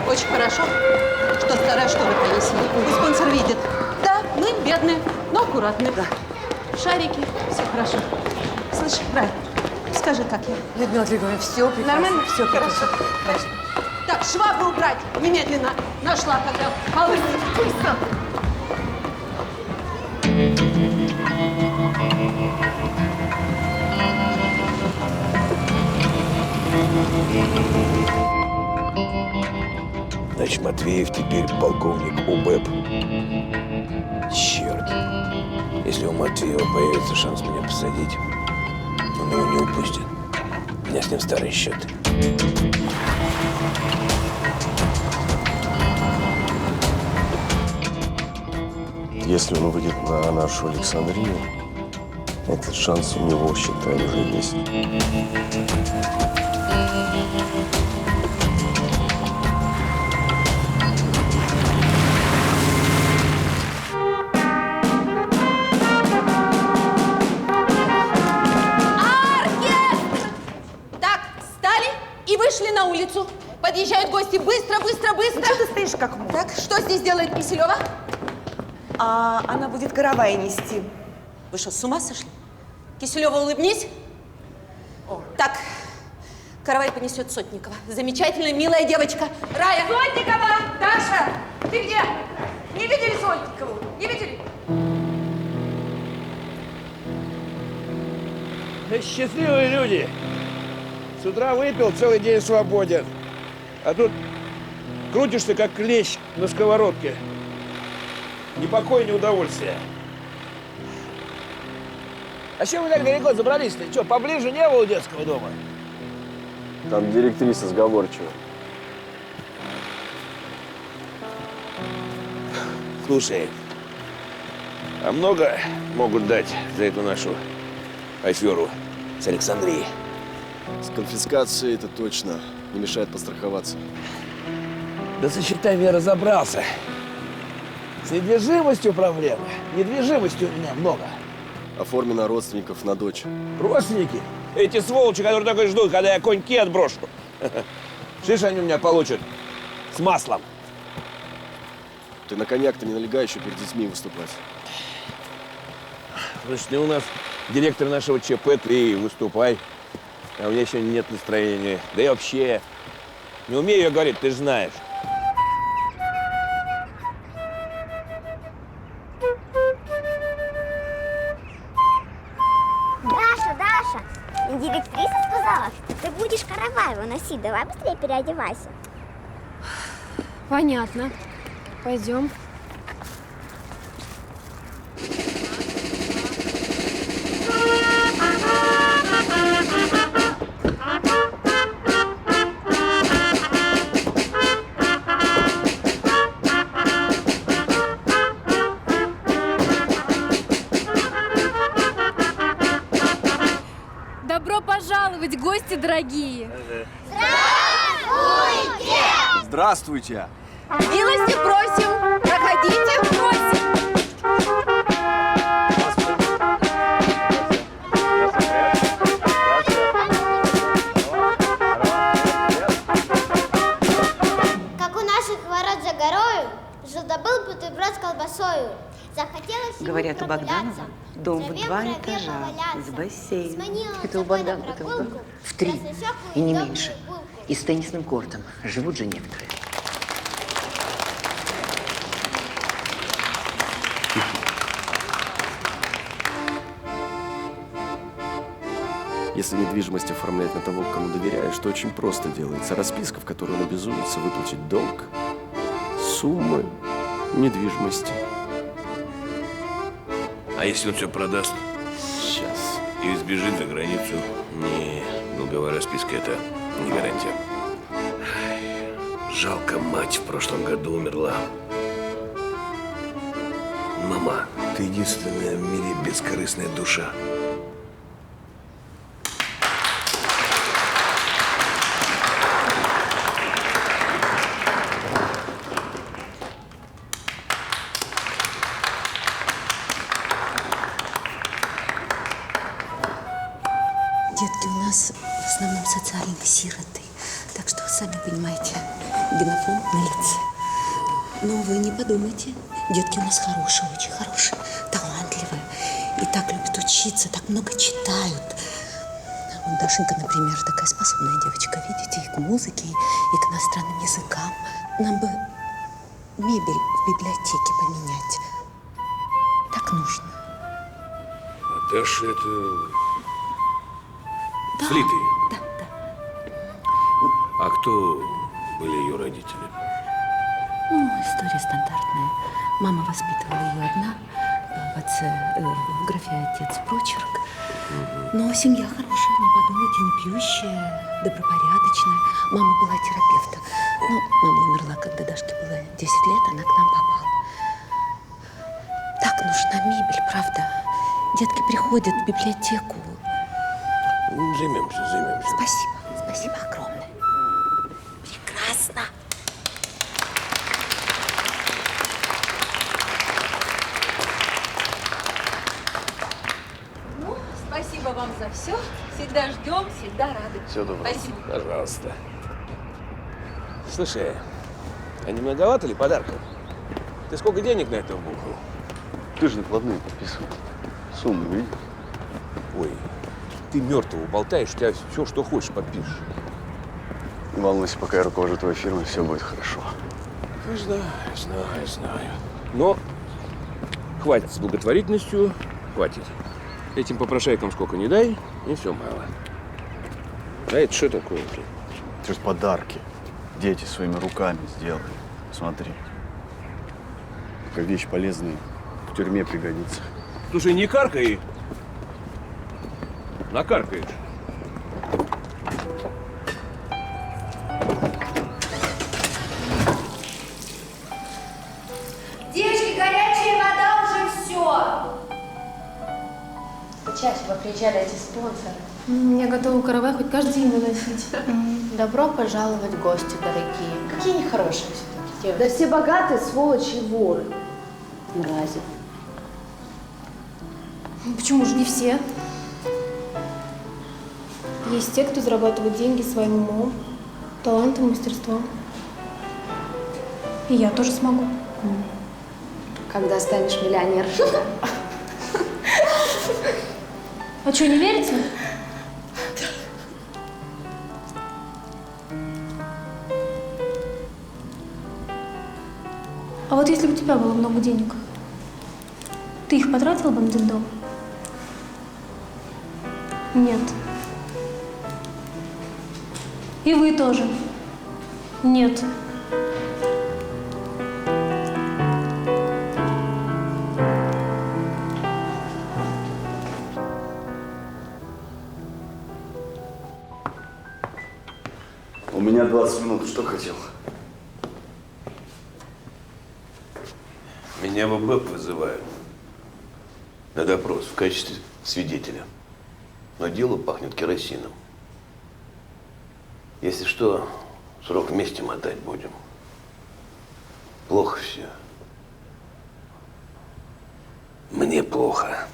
Очень хорошо, что старая штора повесили. Пусть спонсор видит. Да, мы бедные, но аккуратные. Да. Шарики, все хорошо. Слышь, Рай, скажи, как я? Людмила Григорьевна, все прекрасно. Нормально? Все прекрасно. Хорошо. Так, швабру убрать немедленно. Нашла, когда полы. Быстро. Значит, Матвеев теперь полковник УБЭП. Черт. Если у Матвеева появится шанс меня посадить, он его не упустит. У меня с ним старые счеты. Если он выйдет на нашу Александрию, этот шанс у него, считай, уже есть. Так, встали и вышли на улицу. Подъезжают гости. Быстро, быстро, быстро. Что ты стоишь как муж? Так, что здесь делает Киселева? А она будет каравай нести. Вы что, с ума сошли? Киселева, улыбнись. О. Так, каравай понесет Сотникова. Замечательная, милая девочка. Рая! Сотникова! Даша! Ты где? Не видели Сотникову? Не видели? Счастливые люди. С утра выпил, целый день свободен. А тут крутишься, как клещ на сковородке. Ни покоя, ни удовольствия. А чем вы так далеко забрались-то? Что, поближе не было детского дома? Там директриса сговорчивая. Слушай, а много могут дать за эту нашу аферу с Александрией? С конфискацией это точно не мешает постраховаться. Да со счетами я разобрался. С недвижимостью проблемы. Недвижимости у меня много. Оформлено родственников на дочь. Родственники? Эти сволочи, которые только ждут, когда я коньки отброшу. Шиш они у меня получат с маслом. Ты на коньяк-то не налегай, еще перед детьми выступать. Слушай, ты у нас директор нашего ЧП, ты выступай. А у меня еще нет настроения. Да и вообще, не умею я говорить, ты же знаешь. Даша, директриса сказала, что ты будешь каравай выносить. Давай быстрее переодевайся. Понятно. Пойдем. Добро пожаловать, гости дорогие! Здравствуйте! Милости просим. Проходите, просим. Как у наших ворот за горою жил-добыл бутерброд с колбасою. Захотелось ему Говорят, у Богданова прогуляться, дом в траве 2 траве этажа поваляться. с бассейном. Сманила Это у собой на Богданова прогулку, в 3 рассосёк и не удобную меньше. булку. И с теннисным кортом. Живут же некоторые. Если недвижимость оформлять на того, кому доверяешь, то очень просто делается. Расписка, в которой он обязуется выплатить долг, суммы недвижимости. А если он все продаст Сейчас. и сбежит за границу? Не, долговая расписка – это не гарантия. Ай, жалко, мать в прошлом году умерла. Мама, ты единственная в мире бескорыстная душа. Детки у нас в основном социальные сироты. Так что, сами понимаете, генофонд на лице. Но вы не подумайте, детки у нас хорошие, очень хорошие, талантливые. И так любят учиться, так много читают. Вот Дашенька, например, такая способная девочка, видите, и к музыке, и к иностранным языкам. Нам бы мебель в библиотеке поменять. Так нужно. А Даша это... Слитый? Да, да. А кто были ее родители? Ну, история стандартная. Мама воспитывала ее одна, в отце, в графе отец прочерк. Но семья хорошая, не подумайте, не пьющая, добропорядочная. Мама была терапевтом. Ну, мама умерла, когда Дашке было 10 лет, она к нам попала. Так нужна мебель, правда? Детки приходят в библиотеку. Займемся. Спасибо, спасибо огромное. Прекрасно. Ну, спасибо вам за все. Всегда ждем, всегда рады. Всего доброго. Спасибо. Пожалуйста. Слушай, а не многовато ли подарков? Ты сколько денег на это вбухал? Ты же накладные подписывал. Сумму видишь? Ой, ты мертвого болтаешь, у тебя все, что хочешь, подпишешь. Не волнуйся, пока я руковожу твоей фирмой, все будет хорошо. Знаю. Но хватит с благотворительностью, хватит. Этим попрошайкам сколько не дай, и все мало. А это что такое? Это же подарки. Дети своими руками сделали. Смотри. Такая вещь полезная. В тюрьме пригодится. Слушай, не каркай. Накаркаешь. Девочки, горячая вода уже все. Чаще вы приезжали эти спонсоры. Я готова каравай хоть каждый день выносить. Добро пожаловать в гости, дорогие. Какие они хорошие все-таки девочки. Да все богатые сволочи и воры. Мрази. Почему же не все? Есть те, кто зарабатывает деньги своим умом, талантом, мастерством. И я тоже смогу. Когда станешь миллионершей. А что, не верите? А вот если бы у тебя было много денег, ты их потратил бы на детдом? Нет. И вы тоже. Нет. У меня 20 минут. Что хотел? Меня в ОБЭП вызывают на допрос в качестве свидетеля. Но дело пахнет керосином. Если что, срок вместе мотать будем. Плохо все. Мне плохо.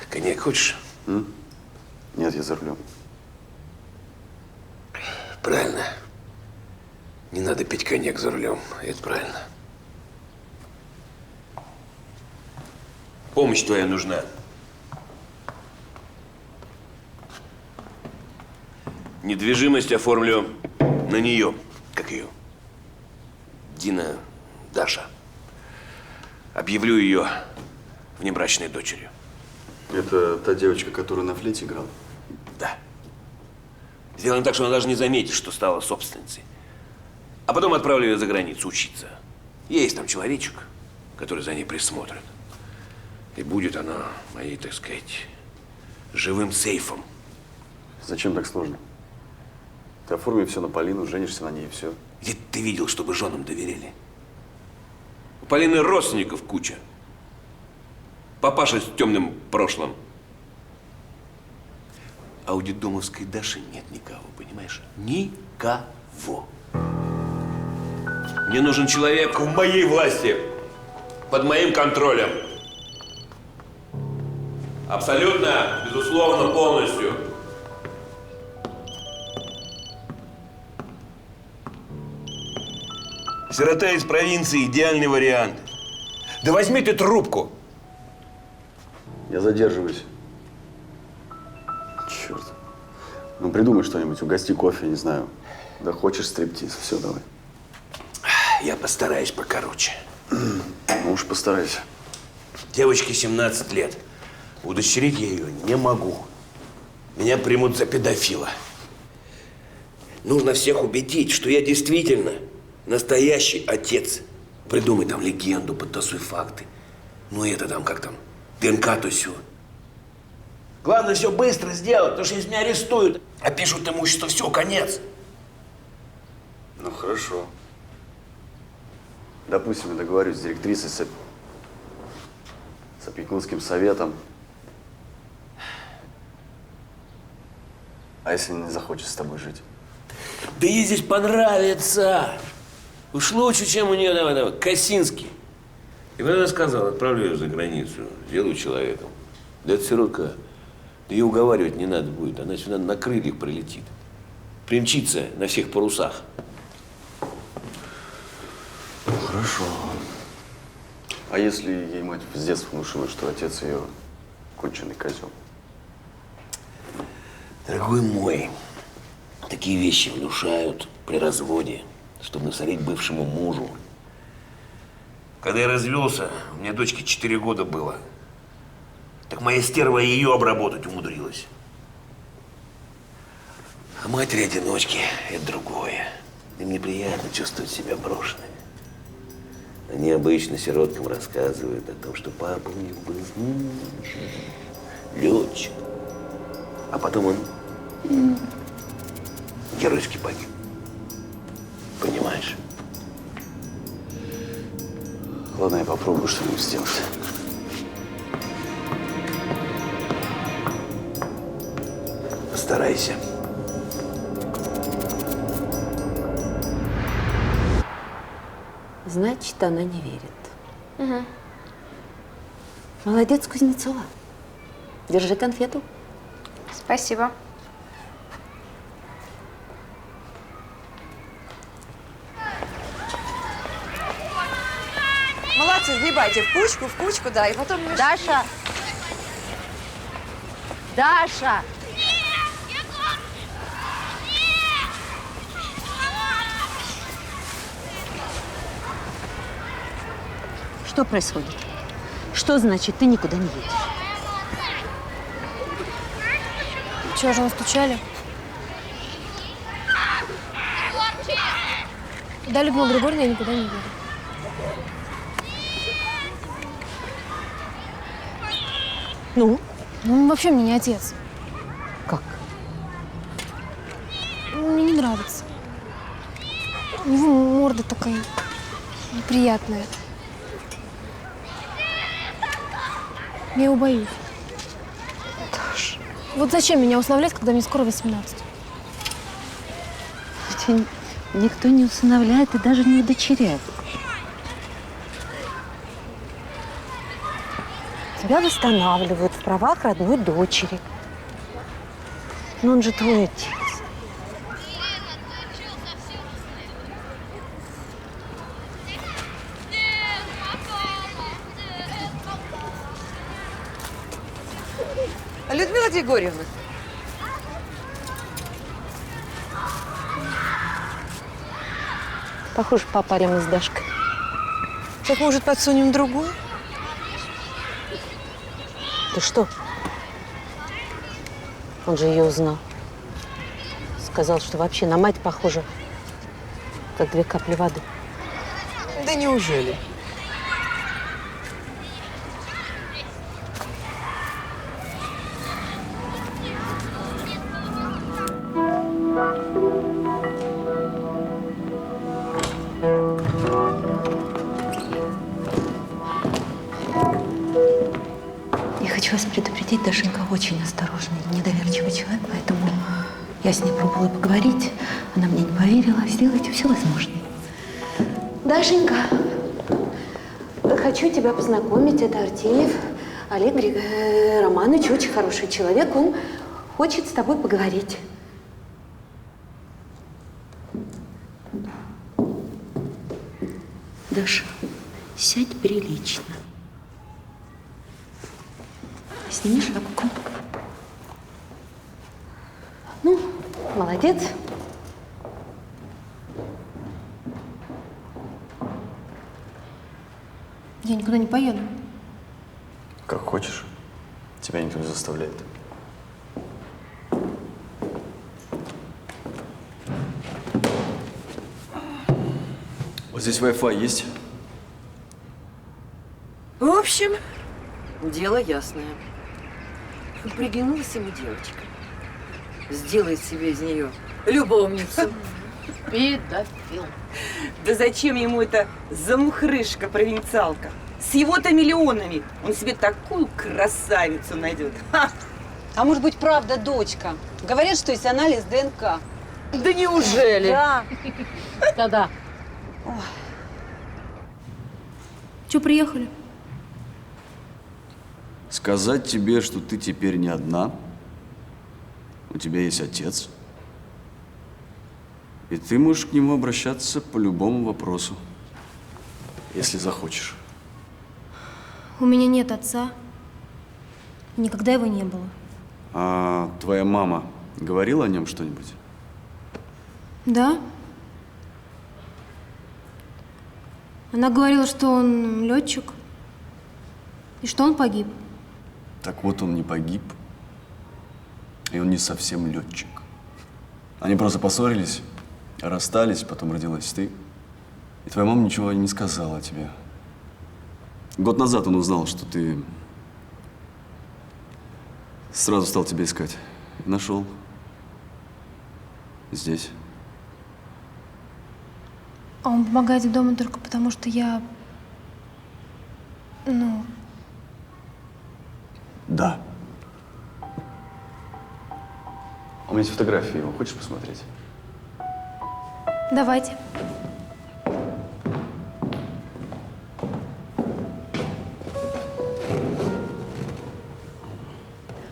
Коньяк хочешь? Нет, я за рулем. Правильно. Не надо пить коньяк за рулем. Это правильно. Помощь твоя нужна. Недвижимость оформлю на нее. Как ее? Дина Даша. Объявлю ее внебрачной дочерью. Это та девочка, которая на флейте играла? Да. Сделаем так, что она даже не заметит, что стала собственницей. А потом отправлю ее за границу учиться. Есть там человечек, который за ней присмотрит. И будет она моей, так сказать, живым сейфом. Зачем так сложно? Ты оформи все на Полину, женишься на ней и все. Где ты видел, чтобы женам доверяли? У Полины родственников куча. Папаша с темным прошлым. А у детдомовской Даши нет никого, понимаешь? Никого. Мне нужен человек в моей власти, под моим контролем. Абсолютно, безусловно, полностью. Сирота из провинции – идеальный вариант. Да возьми ты трубку. Я задерживаюсь. Черт. Ну, придумай что-нибудь, угости кофе, не знаю. Да хочешь стриптиз, все, давай. Я постараюсь покороче. Ну уж постарайся. Девочке 17 лет. Удочерить я ее не могу. Меня примут за педофила. Нужно всех убедить, что я действительно настоящий отец. Придумай там легенду, подтасуй факты. Ну это там, как там, ДНК то сё. Главное все быстро сделать, потому что если меня арестуют, опишут имущество, все, конец. Ну, хорошо. Допустим, я договорюсь с директрисой, с опекунским советом. А если не захочет с тобой жить? Да ей здесь понравится. Уж лучше, чем у нее, давай, Косинский. И вот она сказала, отправлю ее за границу, сделаю человеком. Да это сиротка, да ее уговаривать не надо будет, она сюда на крыльях прилетит. Примчится на всех парусах. Ну, хорошо. А если ей мать с детства внушила, что отец ее конченый козел? Дорогой мой, такие вещи внушают при разводе, чтобы насолить бывшему мужу. Когда я развелся, у меня дочке 4 года было. Так моя стерва ее обработать умудрилась. А матери-одиночки – это другое. Им неприятно чувствовать себя брошенными. Они обычно сироткам рассказывают о том, что папа у них был летчик. А потом он геройски погиб. Понимаешь? Ладно, я попробую что-нибудь сделать. Постарайся. Значит, она не верит. Угу. Молодец, Кузнецова. Держи конфету. Спасибо. Молодцы, сгребайте в кучку, да, и потом… Даша! Даша! Что происходит? Что значит, ты никуда не едешь? Чего же настучали? Да, Людмила Григорьевна, я никуда не еду. Ну? Ну, он вообще мне не отец. Как? Мне не нравится. У него морда такая неприятная. Я его боюсь. Даш. Вот зачем меня условлять, когда мне скоро 18? Тебя никто не усыновляет и даже не удочеряет. Тебя восстанавливают в правах родной дочери. Но он же твой отец. Людмила Григорьевна. Похоже, попали мы с Дашкой. Так, может, подсунем другую? Ты что? Он же ее узнал. Сказал, что вообще на мать похожа, как 2 капли воды. Да неужели? Я хочу вас предупредить, Дашенька очень осторожный, недоверчивый человек, поэтому я с ней пробовала поговорить, она мне не поверила. Сделайте все возможное. Дашенька, хочу тебя познакомить, это Артемьев Олег Романович, очень хороший человек, он хочет с тобой поговорить. Даша, сядь прилично. Сними шапку. Ну, молодец. Я никуда не поеду. Как хочешь. Тебя никто не заставляет. Вот здесь Wi-Fi есть? В общем, дело ясное. Приглянулась ему девочка. Сделает себе из нее любовницу. Педофил. Да зачем ему эта замухрышка-провинциалка? С его-то миллионами он себе такую красавицу найдет. Ха! А может быть, правда, дочка? Говорят, что есть анализ ДНК. Да неужели? Да. Да-да. Че, приехали? Сказать тебе, что ты теперь не одна. У тебя есть отец. И ты можешь к нему обращаться по любому вопросу, если захочешь. У меня нет отца. Никогда его не было. А твоя мама говорила о нем что-нибудь? Да? Она говорила, что он летчик и что он погиб. Так вот, он не погиб, и он не совсем летчик. Они просто поссорились, расстались, потом родилась ты. И твоя мама ничего не сказала о тебе. Год назад он узнал, что ты... Сразу стал тебя искать. Нашел. Здесь. А он помогает дома только потому, что я... Ну, Да. У меня есть фотографии его. Хочешь посмотреть? давайте.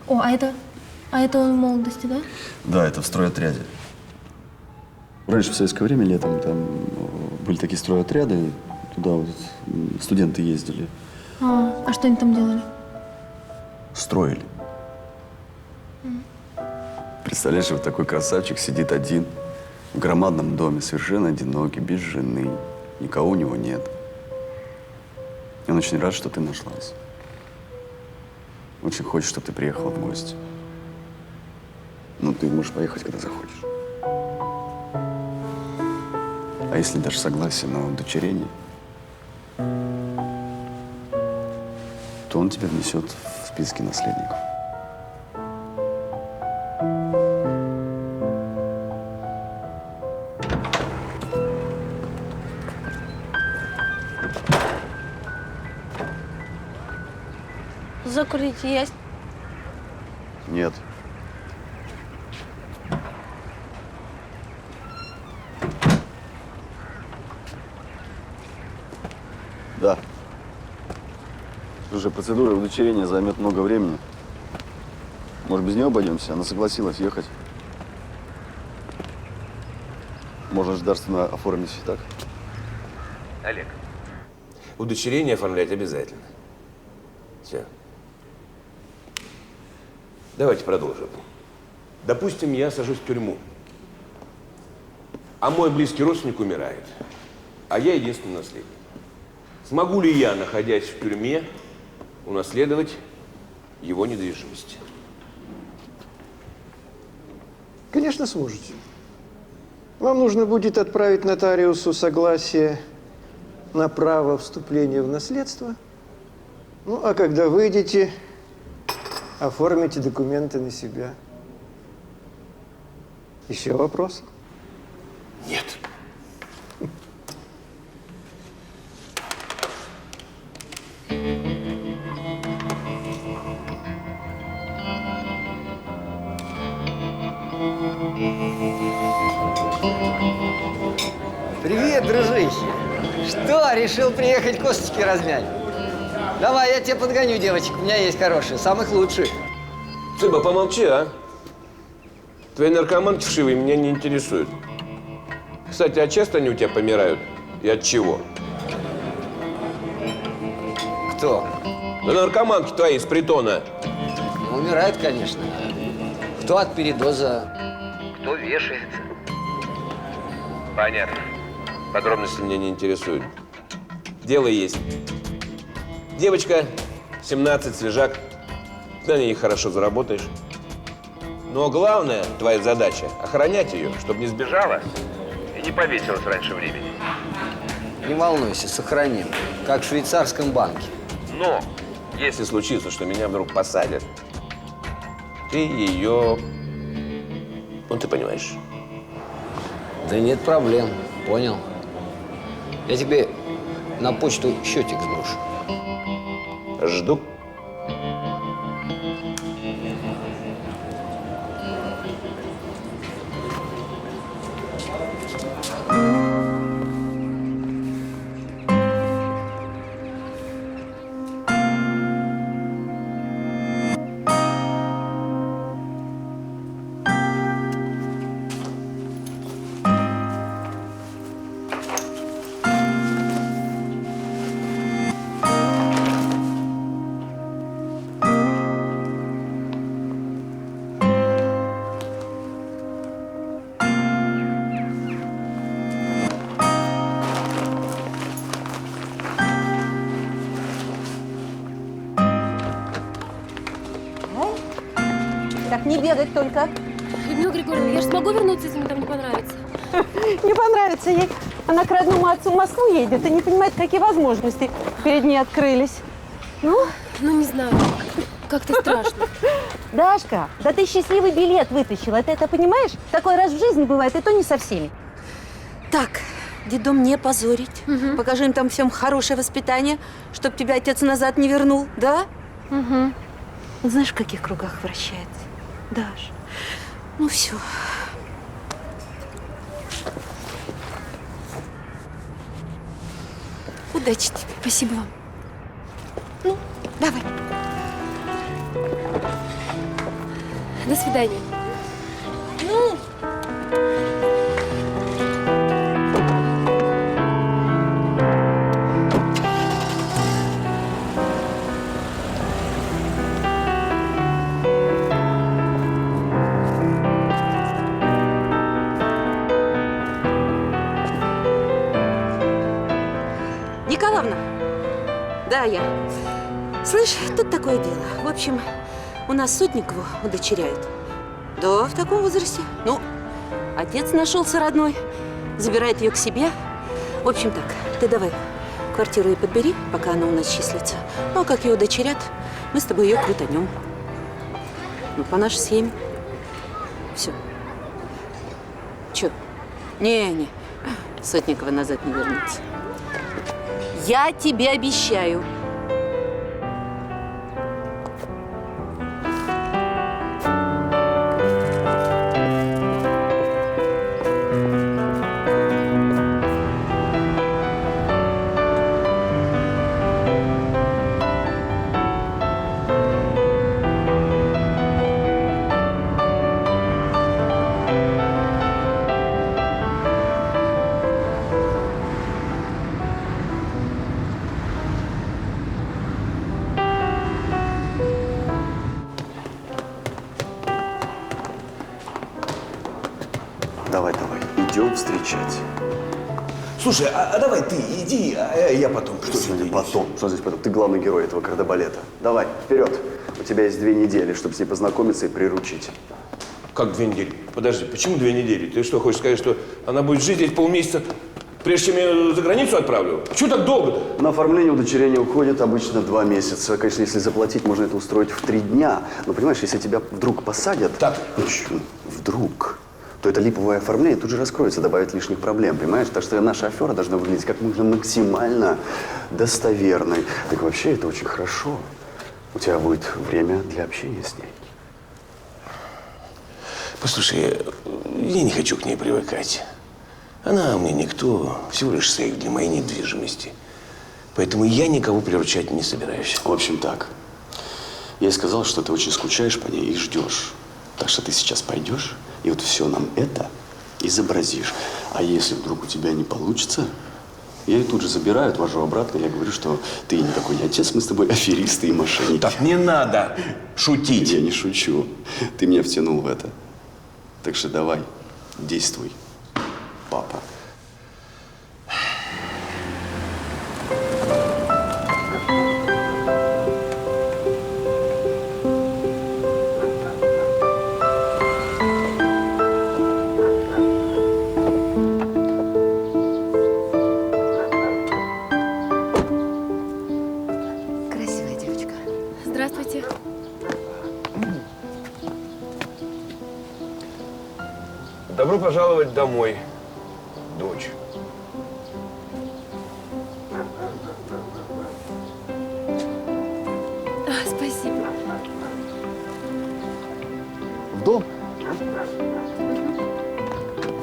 О, а это он в молодости, да? Да, это в стройотряде. Раньше, в советское время, летом, там были такие стройотряды, туда вот студенты ездили. А что они там делали? Строили. Представляешь, вот такой красавчик сидит один в громадном доме, совершенно одинокий, без жены, никого у него нет. И он очень рад, что ты нашлась. Очень хочет, чтобы ты приехала в гости. Ну, ты можешь поехать, когда захочешь. А если дашь согласие на удочерение, то он тебя внесет в списки наследников. Закурить есть? Нет. Да. Слушай, процедура удочерения займет много времени. Может, без нее обойдемся? Она согласилась ехать. Можно государственно оформить так. Олег, удочерение оформлять обязательно. Все. Давайте продолжим. Допустим, я сажусь в тюрьму, а мой близкий родственник умирает, а я единственный наследник. Смогу ли я, находясь в тюрьме, унаследовать его недвижимость? Конечно, сможете. Вам нужно будет отправить нотариусу согласие на право вступления в наследство. Ну, а когда выйдете, оформите документы на себя. Еще вопросы? Нет. Привет, дружище. Что, решил приехать косточки размять? Давай, я тебе подгоню девочек. У меня есть хорошие, самых лучших. Цыба, помолчи, а? Твои наркоманки вшивые меня не интересуют. Кстати, а часто они у тебя помирают? И от чего? Кто? Да наркоманки твои из притона. Ну, умирает, конечно. Кто от передоза, кто вешается. Понятно. Подробности меня не интересуют. Дело есть. Девочка, 17, свежак. Ты на ней хорошо заработаешь. Но главная твоя задача – охранять ее, чтобы не сбежала и не повесилась раньше времени. Не волнуйся, сохраним. Как в швейцарском банке. Но если случится, что меня вдруг посадят, ты ее… Ну, ты понимаешь. Да нет проблем. Понял. Я тебе на почту счетик сброшу. Жду. Так, не бегать только. Людмила Григорьевна, я же смогу вернуться, если мне там не понравится? Не понравится ей. Она к родному отцу в Москву едет и не понимает, какие возможности перед ней открылись. Ну, не знаю. Как-то страшно. Дашка, да ты счастливый билет вытащила. Ты это понимаешь? Такой раз в жизни бывает, и то не со всеми. Так, детдом не позорить. Покажи им там всем хорошее воспитание, чтоб тебя отец назад не вернул, да? Угу. Знаешь, в каких кругах вращается? Даш, ну все. Удачи тебе. Спасибо вам. Ну, давай. До свидания. Ну. Николаевна, да, я. Слышь, тут такое дело. В общем, у нас Сотникову удочеряют. Да, в таком возрасте. Ну, отец нашелся родной, забирает ее к себе. В общем так, ты давай квартиру ей подбери, пока она у нас числится. Ну, а как ее удочерят, мы с тобой ее крутанем. Ну, по нашей схеме. Все. Че? Не, Сотникова назад не вернется. Я тебе обещаю. Давай, идем встречать. Слушай, а давай ты иди, а я потом. Что здесь потом? Что здесь потом? Ты главный герой этого кардебалета. Давай, вперед. У тебя есть 2 недели, чтобы с ней познакомиться и приручить. Как 2 недели? Подожди, почему 2 недели? Ты что, хочешь сказать, что она будет жить здесь полмесяца, прежде чем я ее за границу отправлю? Чего так долго-то? На оформление удочерения уходит обычно 2 месяца. Конечно, если заплатить, можно это устроить в 3 дня. Но понимаешь, если тебя вдруг посадят… Так. Вдруг… то это липовое оформление тут же раскроется, добавит лишних проблем, понимаешь? Так что наша афера должна выглядеть как можно максимально достоверной. Так вообще это очень хорошо. У тебя будет время для общения с ней. Послушай, я не хочу к ней привыкать. Она мне никто, всего лишь сейф для моей недвижимости. Поэтому я никого приручать не собираюсь. В общем так, я ей сказал, что ты очень скучаешь по ней и ждешь. Так что ты сейчас пойдешь и вот все нам это изобразишь. А если вдруг у тебя не получится, Я ее тут же забираю, отвожу обратно. Я говорю, что ты не такой не отец, мы с тобой аферисты и мошенники. Так не надо шутить. Я не шучу. Ты меня втянул в это. Так что давай, действуй, папа. Красивая девочка. Здравствуйте. Добро пожаловать домой, дочь. Спасибо. В дом?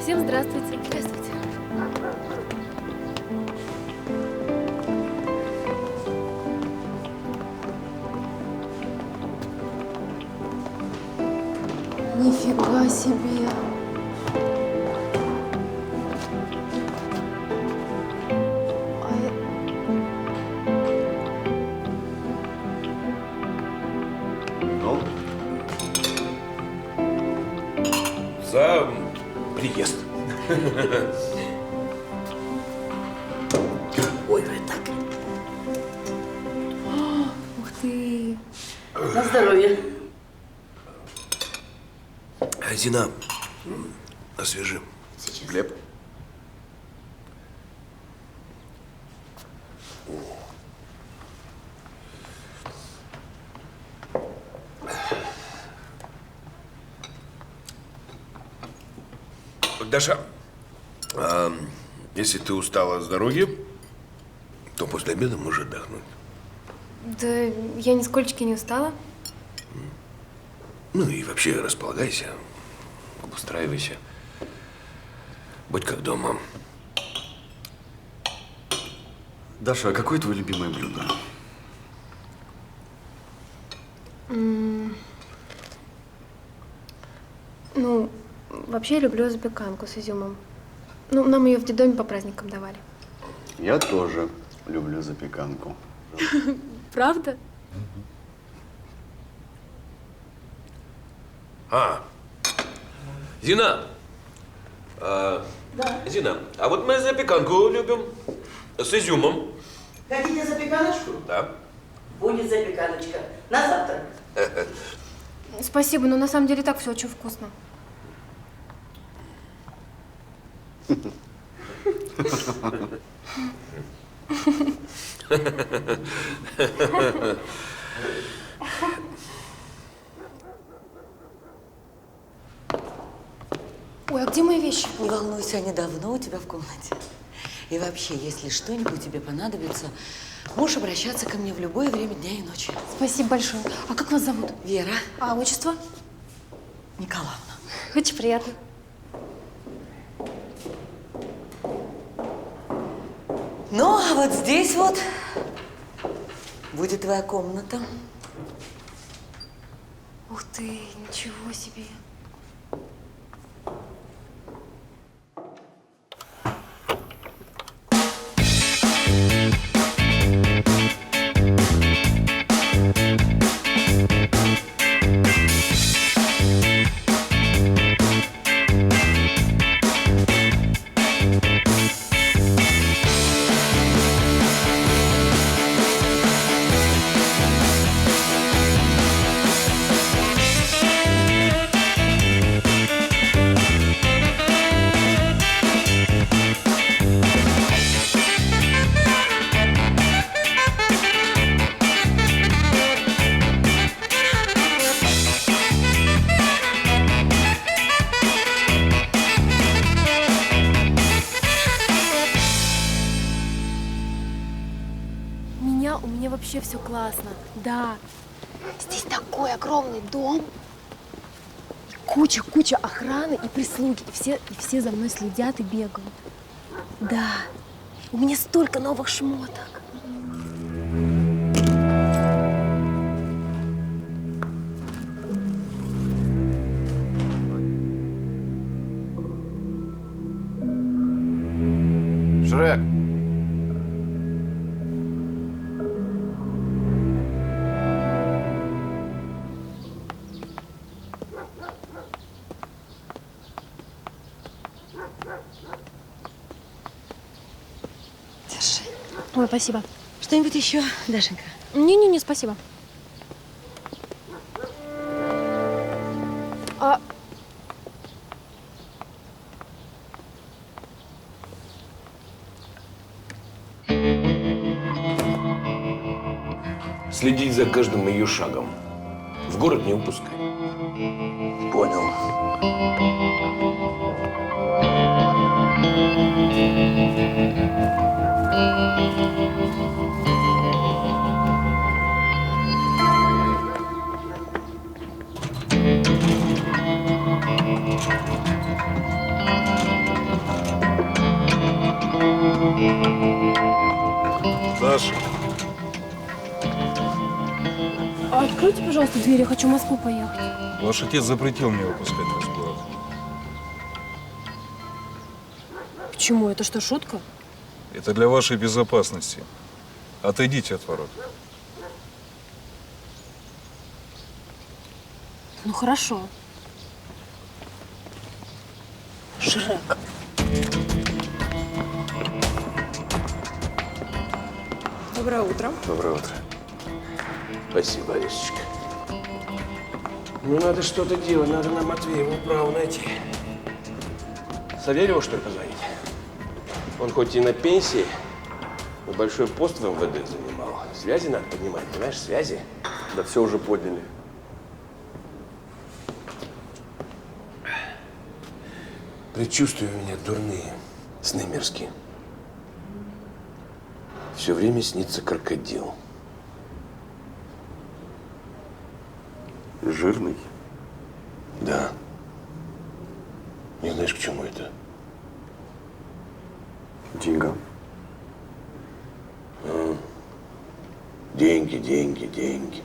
Всем здравствуйте. Здравствуйте. Нифига себе. Ну? За приезд. Ой, вы так. Ух ты. На здоровье. Зина, освежи. Глеб? Даша, если ты устала с дороги, то после обеда можешь отдохнуть. Да я нисколько не устала. Ну и вообще располагайся, обустраивайся. Будь как дома. Даша, а какое твое любимое блюдо? Ну, вообще я люблю запеканку с изюмом. Ну, нам ее в детдоме по праздникам давали. Я тоже люблю запеканку. Правда? Зина! Зина, а вот мы запеканку любим с изюмом. Хотите запеканочку? Да. Будет запеканочка. На завтрак. Спасибо, но на самом деле так все очень вкусно. Ой, а где мои вещи? Не волнуйся, они давно у тебя в комнате. И вообще, если что-нибудь тебе понадобится, можешь обращаться ко мне в любое время дня и ночи. Спасибо большое. А как вас зовут? Вера. А отчество? Николаевна. Очень приятно. Ну, а вот здесь вот будет твоя комната. Ух ты, ничего себе. У меня вообще все классно. Да. Здесь такой огромный дом. И куча охраны и прислуги. И все за мной следят и бегают. Да. У меня столько новых шмоток. Шрек, Ой, спасибо. Что-нибудь еще, Дашенька? Не-не-не, спасибо. А Следить за каждым ее шагом. В город не упускай. Понял. Даша, откройте, пожалуйста, дверь, я хочу в Москву поехать. ваш отец запретил мне выпускать вас в город. Почему? Это что, шутка? Это для вашей безопасности. Отойдите от ворот. Ну, хорошо. Шрек. Доброе утро. Доброе утро. Спасибо, Алисочка. Ну, надо что-то делать, надо нам Матвееву управу найти. Савельеву, что ли, позвонить? Он хоть и на пенсии, но большой пост в МВД занимал. Связи надо поднимать, понимаешь, связи. Да все уже подняли. Предчувствия у меня дурные, сны мерзкие. Все время снится крокодил. Жирный? Да. Не знаешь, к чему это? Деньгам. Деньги, деньги, деньги.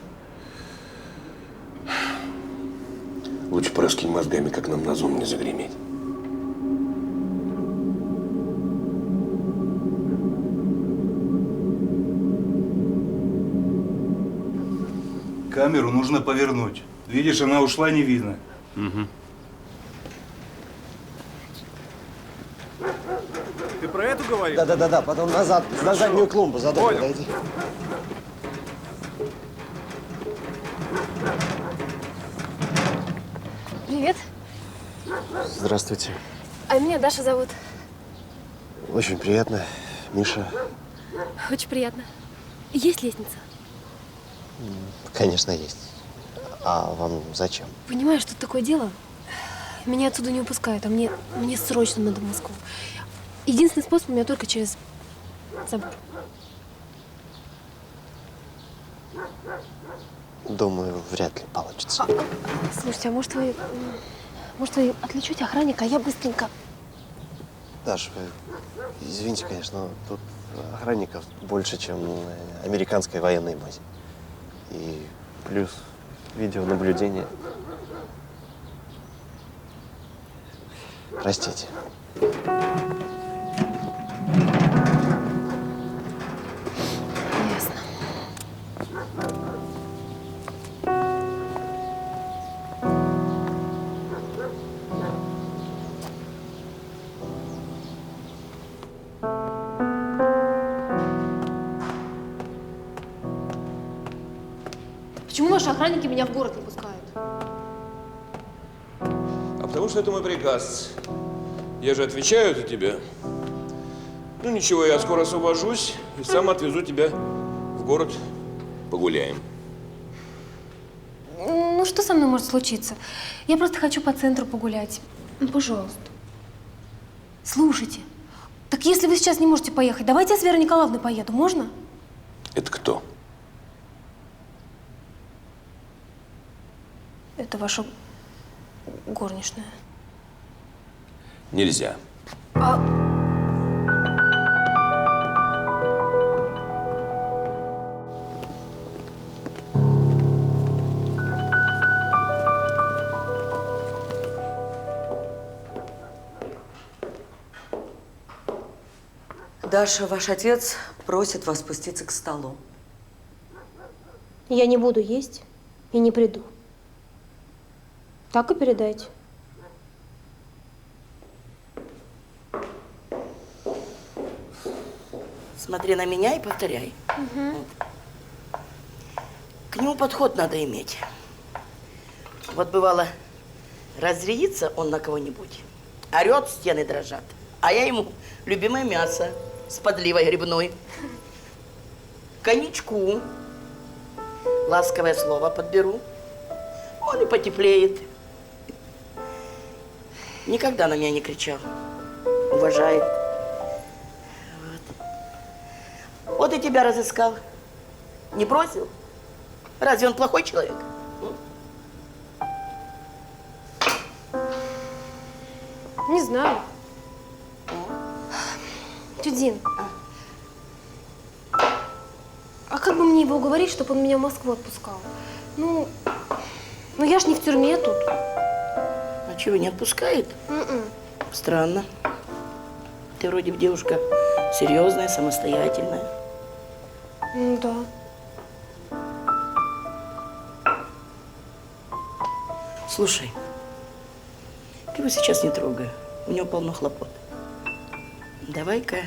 Лучше проскинь мозгами, как нам на зум не загреметь. Камеру нужно повернуть. Видишь, она ушла, не видно. Угу. Ты про эту говоришь? Да, потом назад, на заднюю клумбу, за дом подойди. Привет. Здравствуйте. А меня Даша зовут. Очень приятно. Миша. Очень приятно. Есть лестница? Конечно, есть. А вам зачем? Понимаешь, тут такое дело. Меня отсюда не упускают, а мне срочно надо в Москву. Единственный способ у меня только через забор. Думаю, вряд ли получится. Слушайте, а может вы отвлечете охранника, а я быстренько. Даш, вы извините, конечно, но тут охранников больше, чем на американской военной базе. И плюс видеонаблюдение. Простите. Ясно. Почему наши охранники меня в город не пускают? А потому что это мой приказ. Я же отвечаю за тебя. Ну ничего, я скоро освобожусь и сам отвезу тебя в город. Погуляем. Ну, что со мной может случиться? Я просто хочу по центру погулять. Ну, пожалуйста. Слушайте, так если вы сейчас не можете поехать, давайте я с Верой Николаевной поеду, можно? Это кто? Это ваша горничная. Нельзя. Даша, ваш отец просит вас спуститься к столу. Я не буду есть и не приду. Так и передайте. Смотри на меня и повторяй. Вот. К нему подход надо иметь. Вот бывало, разрядится он на кого-нибудь, орет, стены дрожат. А я ему любимое мясо с подливой грибной. Коньячку. Ласковое слово подберу. Он и потеплеет. Никогда на меня не кричал. Уважает. Вот и тебя разыскал. Не бросил? Разве он плохой человек? Не знаю. Тетя Зин, а как бы мне его уговорить, чтобы он меня в Москву отпускал? Ну я ж не в тюрьме тут. А чего, не отпускает? Странно. Ты вроде бы девушка серьезная, самостоятельная. Ну да. Слушай, ты его сейчас не трогай. У него полно хлопот. Давай-ка.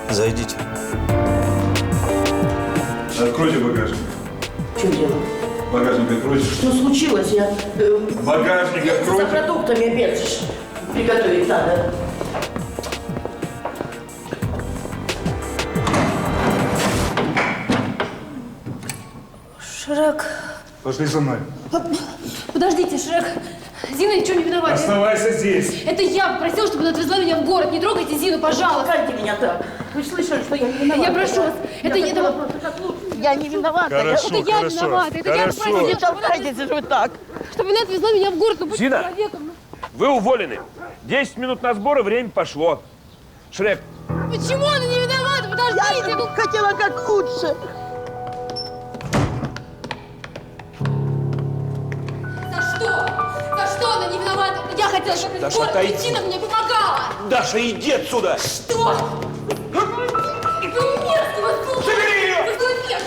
Зайдите. Откройте багажник. В чем дело? Багажник откройте. Что случилось? Я Багажник за откройте. продуктами обед приготовить надо. Шрек. Пошли со мной. Подождите, Шрек. Зина ни в чем не виновата. Оставайся здесь. Это я попросила, чтобы она отвезла меня в город. Не трогайте Зину, пожалуйста. Не меня так. Вы слышали, что я не виновата? Я прошу вас. Это я... Я не виновата. Хорошо, Это я хорошо, виновата. Это я хорошо. попросила. Не толкайтесь же вы так. Чтобы она отвезла меня в город. Ну, будь Зина! человеком. Вы уволены. 10 минут на сборы, время пошло. Шрек, Почему она не виновата? Подождите. Я хотела как лучше. За что? За что она не виновата? Я хотела, чтобы Даша, город отойди. Кристина мне помогала. Даша, иди отсюда! Что? Вы мерзкий, вы слушай. Забери ее! Вы слушай.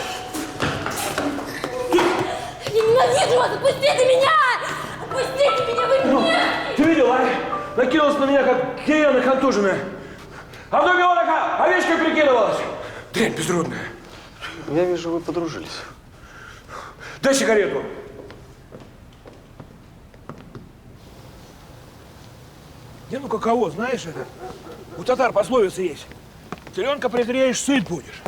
Я ненавижу вас! Отпустите меня! Отпустите меня, вы мерзкий! Ты видел, а? Накинулась на меня, как гиена контуженная. А в доме Орока овечкой прикидывалась. Дрянь безродная. Я вижу, вы подружились. Дай сигарету. Не, ну каково, знаешь это? У татар пословица есть. Теленка пригреешь, сыт будешь.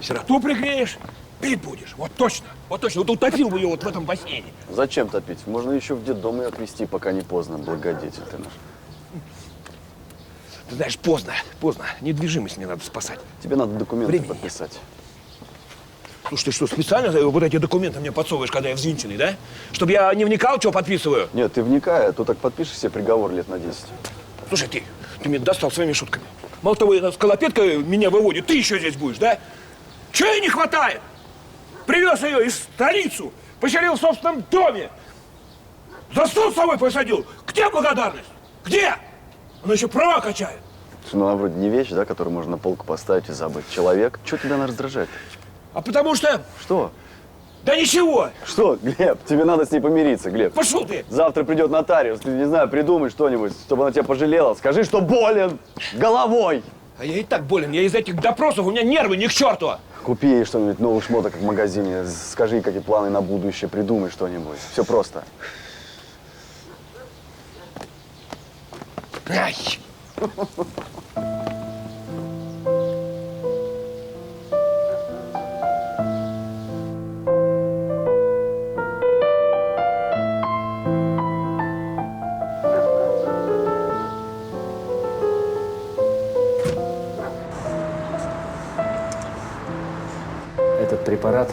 Сироту пригреешь, пить будешь. Вот точно, вот точно. Вот утопил бы ее вот в этом бассейне. Зачем топить? Можно еще в детдом ее отвезти, пока не поздно, благодетель ты наш. Ты знаешь, поздно, поздно. Недвижимость мне надо спасать. Тебе надо документы Времени подписать. Слушай, ты что, специально вот эти документы мне подсовываешь, когда я взвинченный, да? Чтобы я не вникал, что подписываю? Нет, ты вникай, а то так подпишешь себе приговор лет на 10. Слушай, ты меня достал своими шутками. Мало того, эта скалопетка меня выводит, ты еще здесь будешь, да? Чего ей не хватает? Привез ее из столицу, поселил в собственном доме. За стол с собой посадил. Где благодарность? Где? Она еще права качает. Слушай, ну она вроде не вещь, да, которую можно на полку поставить и забыть. Человек. Что тебя она раздражает? А потому что... Что? Да ничего. Что, Глеб, тебе надо с ней помириться, Глеб. Пошел ты. Завтра придет нотариус, ты, не знаю, придумай что-нибудь, чтобы она тебя пожалела. Скажи, что болен головой. А я и так болен. Я из этих допросов, у меня нервы ни к черту. Купи ей что-нибудь, новый шмоток в магазине. Скажи, какие планы на будущее, придумай что-нибудь. Все просто. Ай. Этот препарат,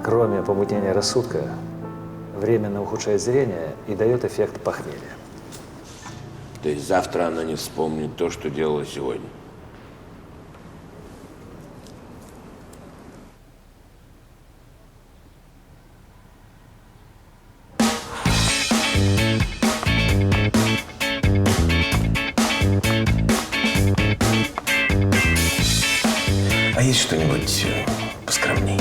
кроме помутнения рассудка, временно ухудшает зрение и дает эффект похмелья. То есть завтра она не вспомнит то, что делала сегодня? А есть что-нибудь поскромнее?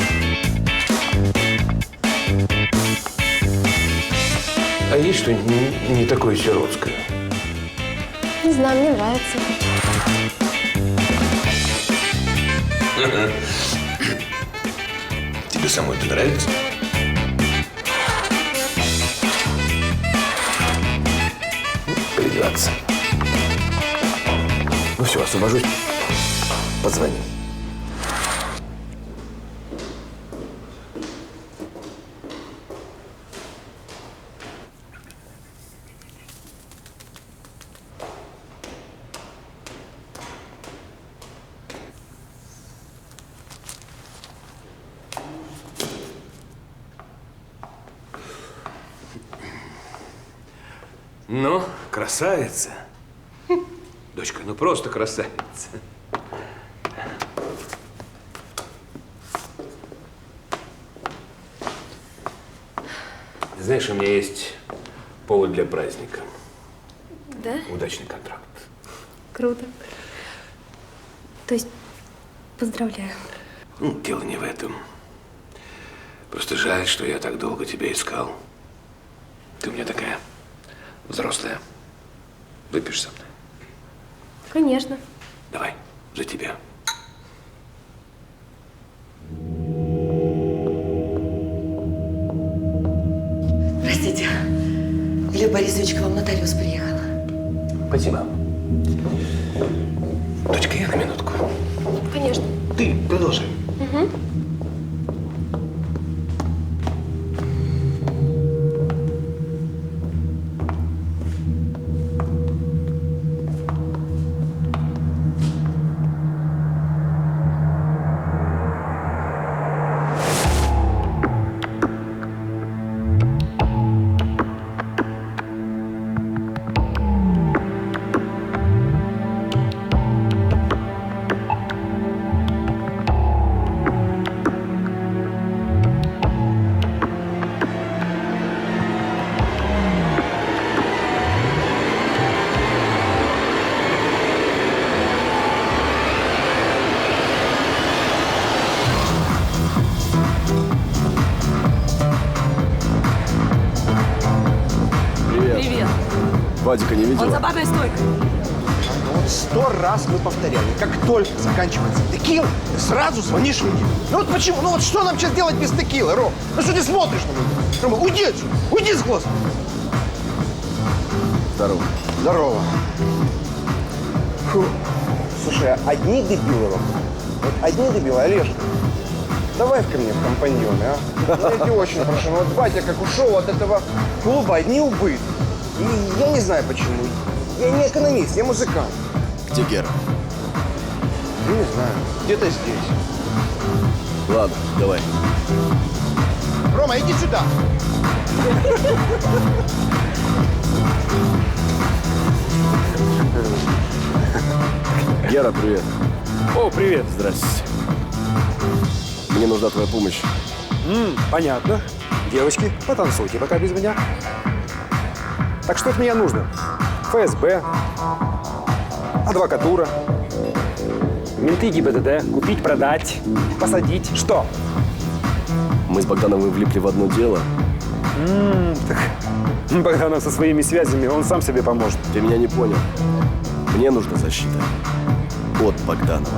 А есть что-нибудь не такое сиротское? Не знаю, мне нравится. Тебе самой это нравится? Переодеваться. Ну все, освобожусь. Позвони. Ну, красавица. Дочка, ну просто красавица. Знаешь, у меня есть повод для праздника. Да? Удачный контракт. Круто. То есть, поздравляю. Ну, дело не в этом. Просто жаль, что я так долго тебя искал. Ты у меня такая взрослая. Выпьешь со мной? Конечно. Давай, за тебя. Простите, Глеб Борисович, к вам нотариус приехала. Спасибо. Дочка, я на минутку. Конечно. Ты продолжай. Угу. Вадика не видела? Он за барной стойкой. Вот 100 раз мы повторяли, как только заканчивается текила, ты сразу звонишь мне. Ну вот почему? Ну вот что нам сейчас делать без текилы, Ром? Ну что ты смотришь на меня? Рома, уйди отсюда, уйди с глаз. Здорово. Здорово. Фу. Слушай, одни дебилы, Ром. Вот одни дебилы, Олеж. Давай ко мне в компаньоны, а? Ну, я тебя очень прошу. Ну вот батя как ушел от этого клуба, одни убытки. И я не знаю почему. Я не экономист, я музыкант. Где Гера? Я не знаю. Где-то здесь. Ладно, давай. Рома, иди сюда. Гера, привет. О, привет. Здрасте. Мне нужна твоя помощь. Понятно. Девочки, потанцуйте пока без меня. Так что от меня нужно? ФСБ, адвокатура, менты ГИБДД, купить, продать, посадить. Что? Мы с Богдановым влипли в одно дело. Так Богданов со своими связями, он сам себе поможет. Ты меня не понял. Мне нужна защита от Богданова.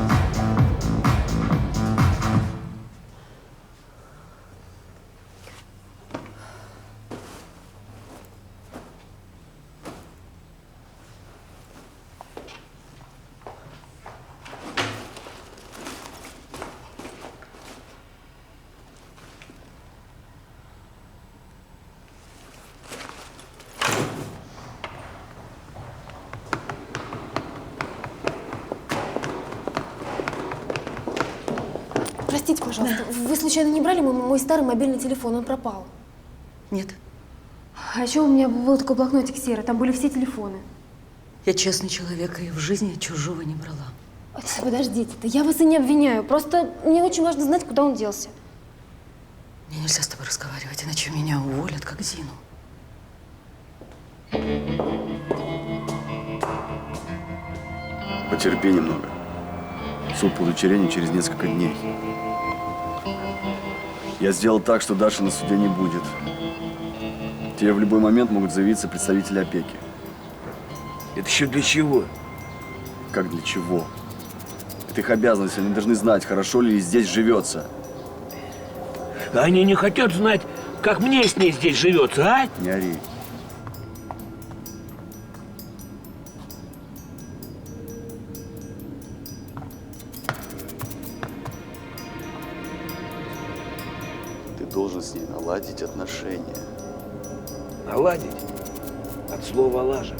Простите, пожалуйста, вы случайно не брали мой старый мобильный телефон? Он пропал. Нет. А еще у меня был такой блокнотик серый, там были все телефоны. Я честный человек и в жизни чужого не брала. Подождите-то, я вас и не обвиняю. Просто мне очень важно знать, куда он делся. Мне нельзя с тобой разговаривать, иначе меня уволят, как Зину. Потерпи немного. Суд по удочерению через несколько дней. Я сделал так, что Даши на суде не будет. Тебе в любой момент могут заявиться представители опеки. Это еще для чего? Как для чего? Это их обязанность, они должны знать, хорошо ли здесь живется. Они не хотят знать, как мне с ней здесь живется, а? Не ори. Ты должен с ней наладить отношения. Наладить? От слова лажа.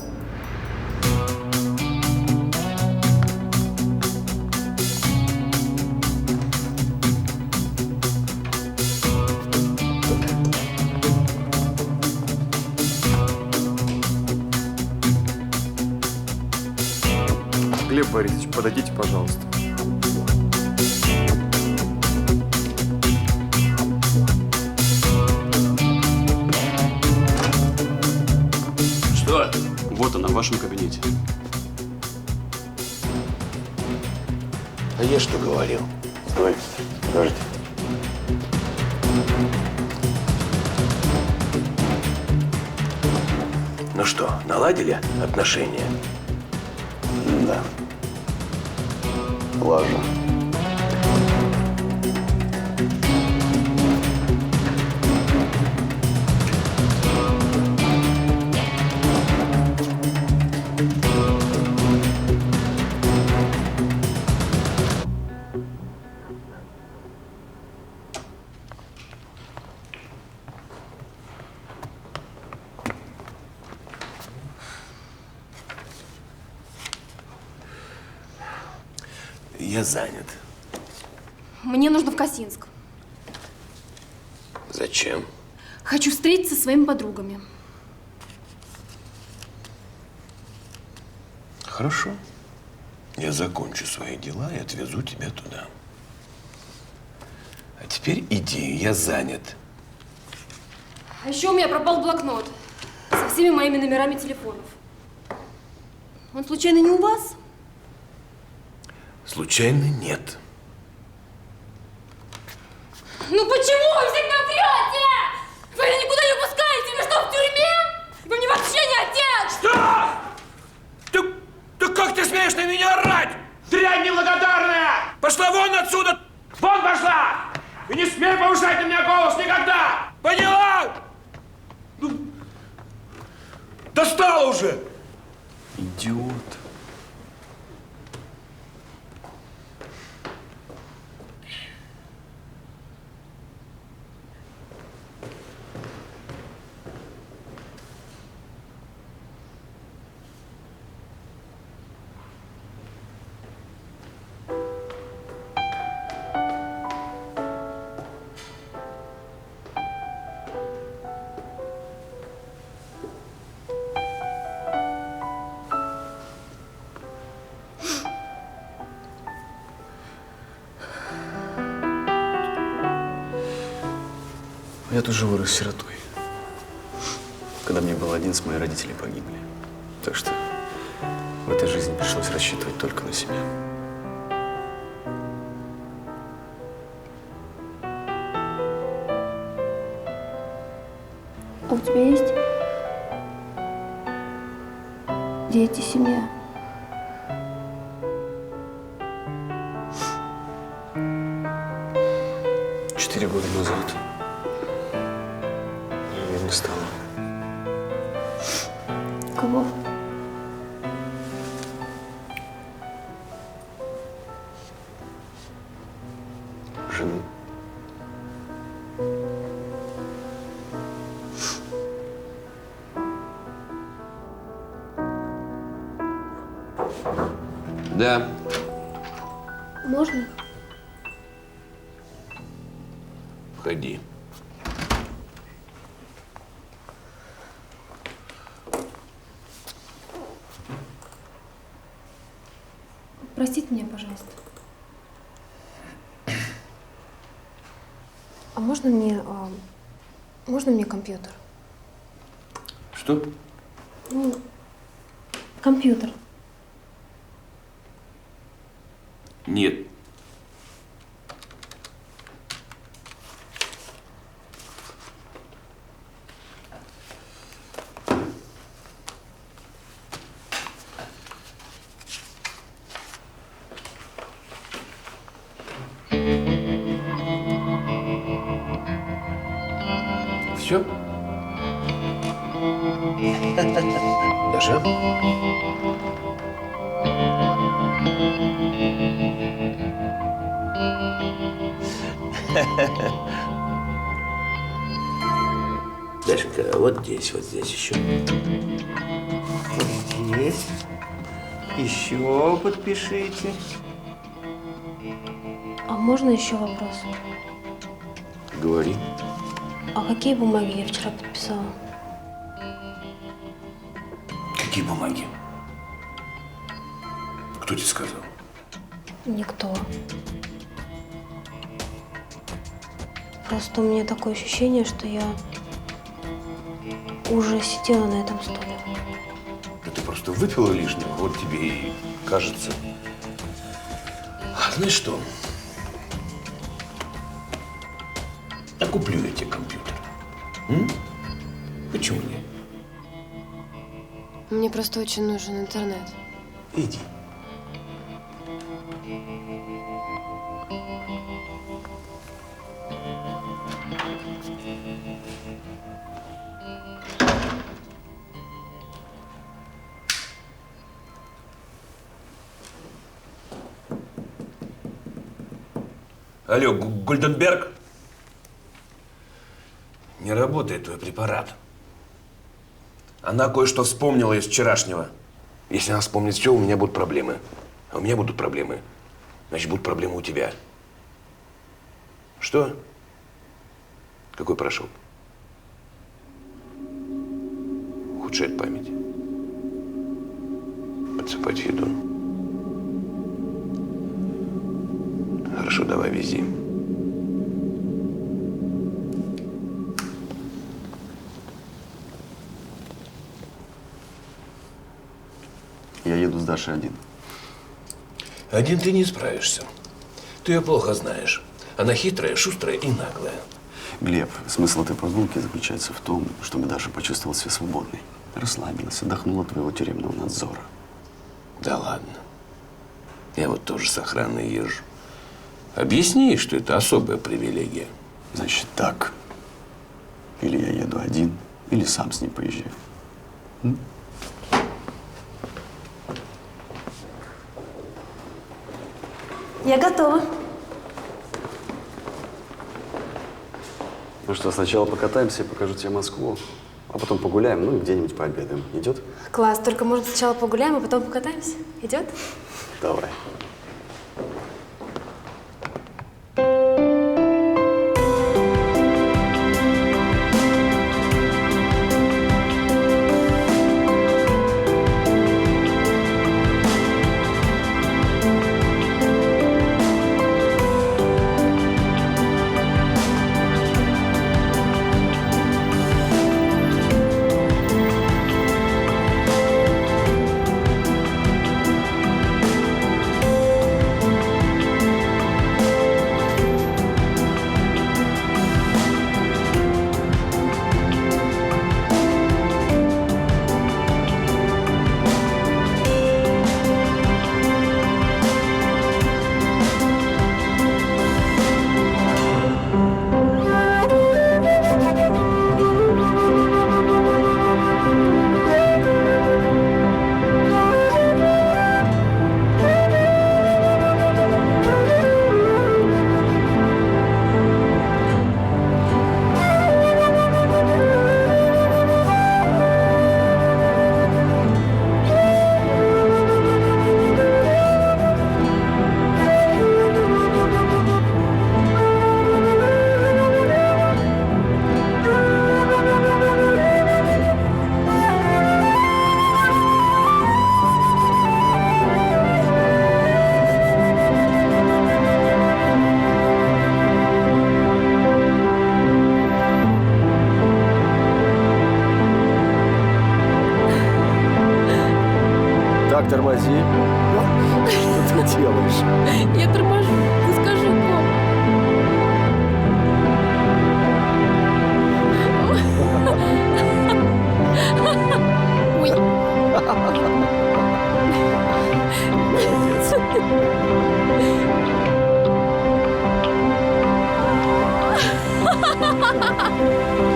Глеб Борисович, подойдите, пожалуйста. Что? Вот она, в вашем кабинете. А я что говорил? Стой, подожди. Ну что, наладили отношения? Да. Лажа. Я занят. Мне нужно в Косинск. Зачем? Хочу встретиться со своими подругами. Хорошо. Я закончу свои дела и отвезу тебя туда. А теперь иди, я занят. А еще у меня пропал блокнот со всеми моими номерами телефонов. Он случайно не у вас? Случайно нет. Ну почему вы всегда врете? Вы меня никуда не пускаете? Вы что, в тюрьме? Вы мне вообще не отец! Что? Ты как ты смеешь на меня орать? Дрянь неблагодарная! Пошла вон отсюда! Вон пошла! И не смей повышать на меня голос никогда! Поняла? Ну, достала уже! Идиот. Я тоже вырос сиротой. Когда мне было 11, мои родители погибли. Так что в этой жизни пришлось рассчитывать только на себя. А у тебя есть дети, семья? Четыре года назад я не стала. Кого? Жены. Да. Можно? Входи. Простите меня, пожалуйста. А можно мне компьютер? Что? Ну, компьютер. Нет. Все? Даша? Дашенька, вот здесь еще. Здесь. Еще подпишите. А можно еще вопрос? Говори. А какие бумаги я вчера подписала? Какие бумаги? Кто тебе сказал? Никто. Просто у меня такое ощущение, что я уже сидела на этом стуле. Да ты просто выпила лишнего, вот тебе и кажется. Знаешь что? Я куплю я тебе компьютер. Почему нет? Мне просто очень нужен интернет. Иди. Алло, Гольденберг? Не работает твой препарат. Она кое-что вспомнила из вчерашнего. Если она вспомнит все, у меня будут проблемы. А у меня будут проблемы. Значит, будут проблемы у тебя. Что? Какой порошок? Ухудшает память. Подсыпать в еду. Хорошо, давай, вези. Я еду с Дашей один. Один ты не справишься. Ты ее плохо знаешь. Она хитрая, шустрая и наглая. Глеб, смысл этой прогулки заключается в том, чтобы Даша почувствовала себя свободной. Расслабилась, отдохнула от твоего тюремного надзора. Да ладно. Я вот тоже с охраной езжу. Объясни, что это особая привилегия. Значит так. Или я еду один, или сам с ней поезжаю. Я готова. Ну что, сначала покатаемся, я покажу тебе Москву, а потом погуляем, ну и где-нибудь пообедаем. Идет? Класс, только может сначала погуляем, а потом покатаемся. Идет? Давай. тормози. Что ты делаешь? Я торможу. Ты скажи, пап. Ой.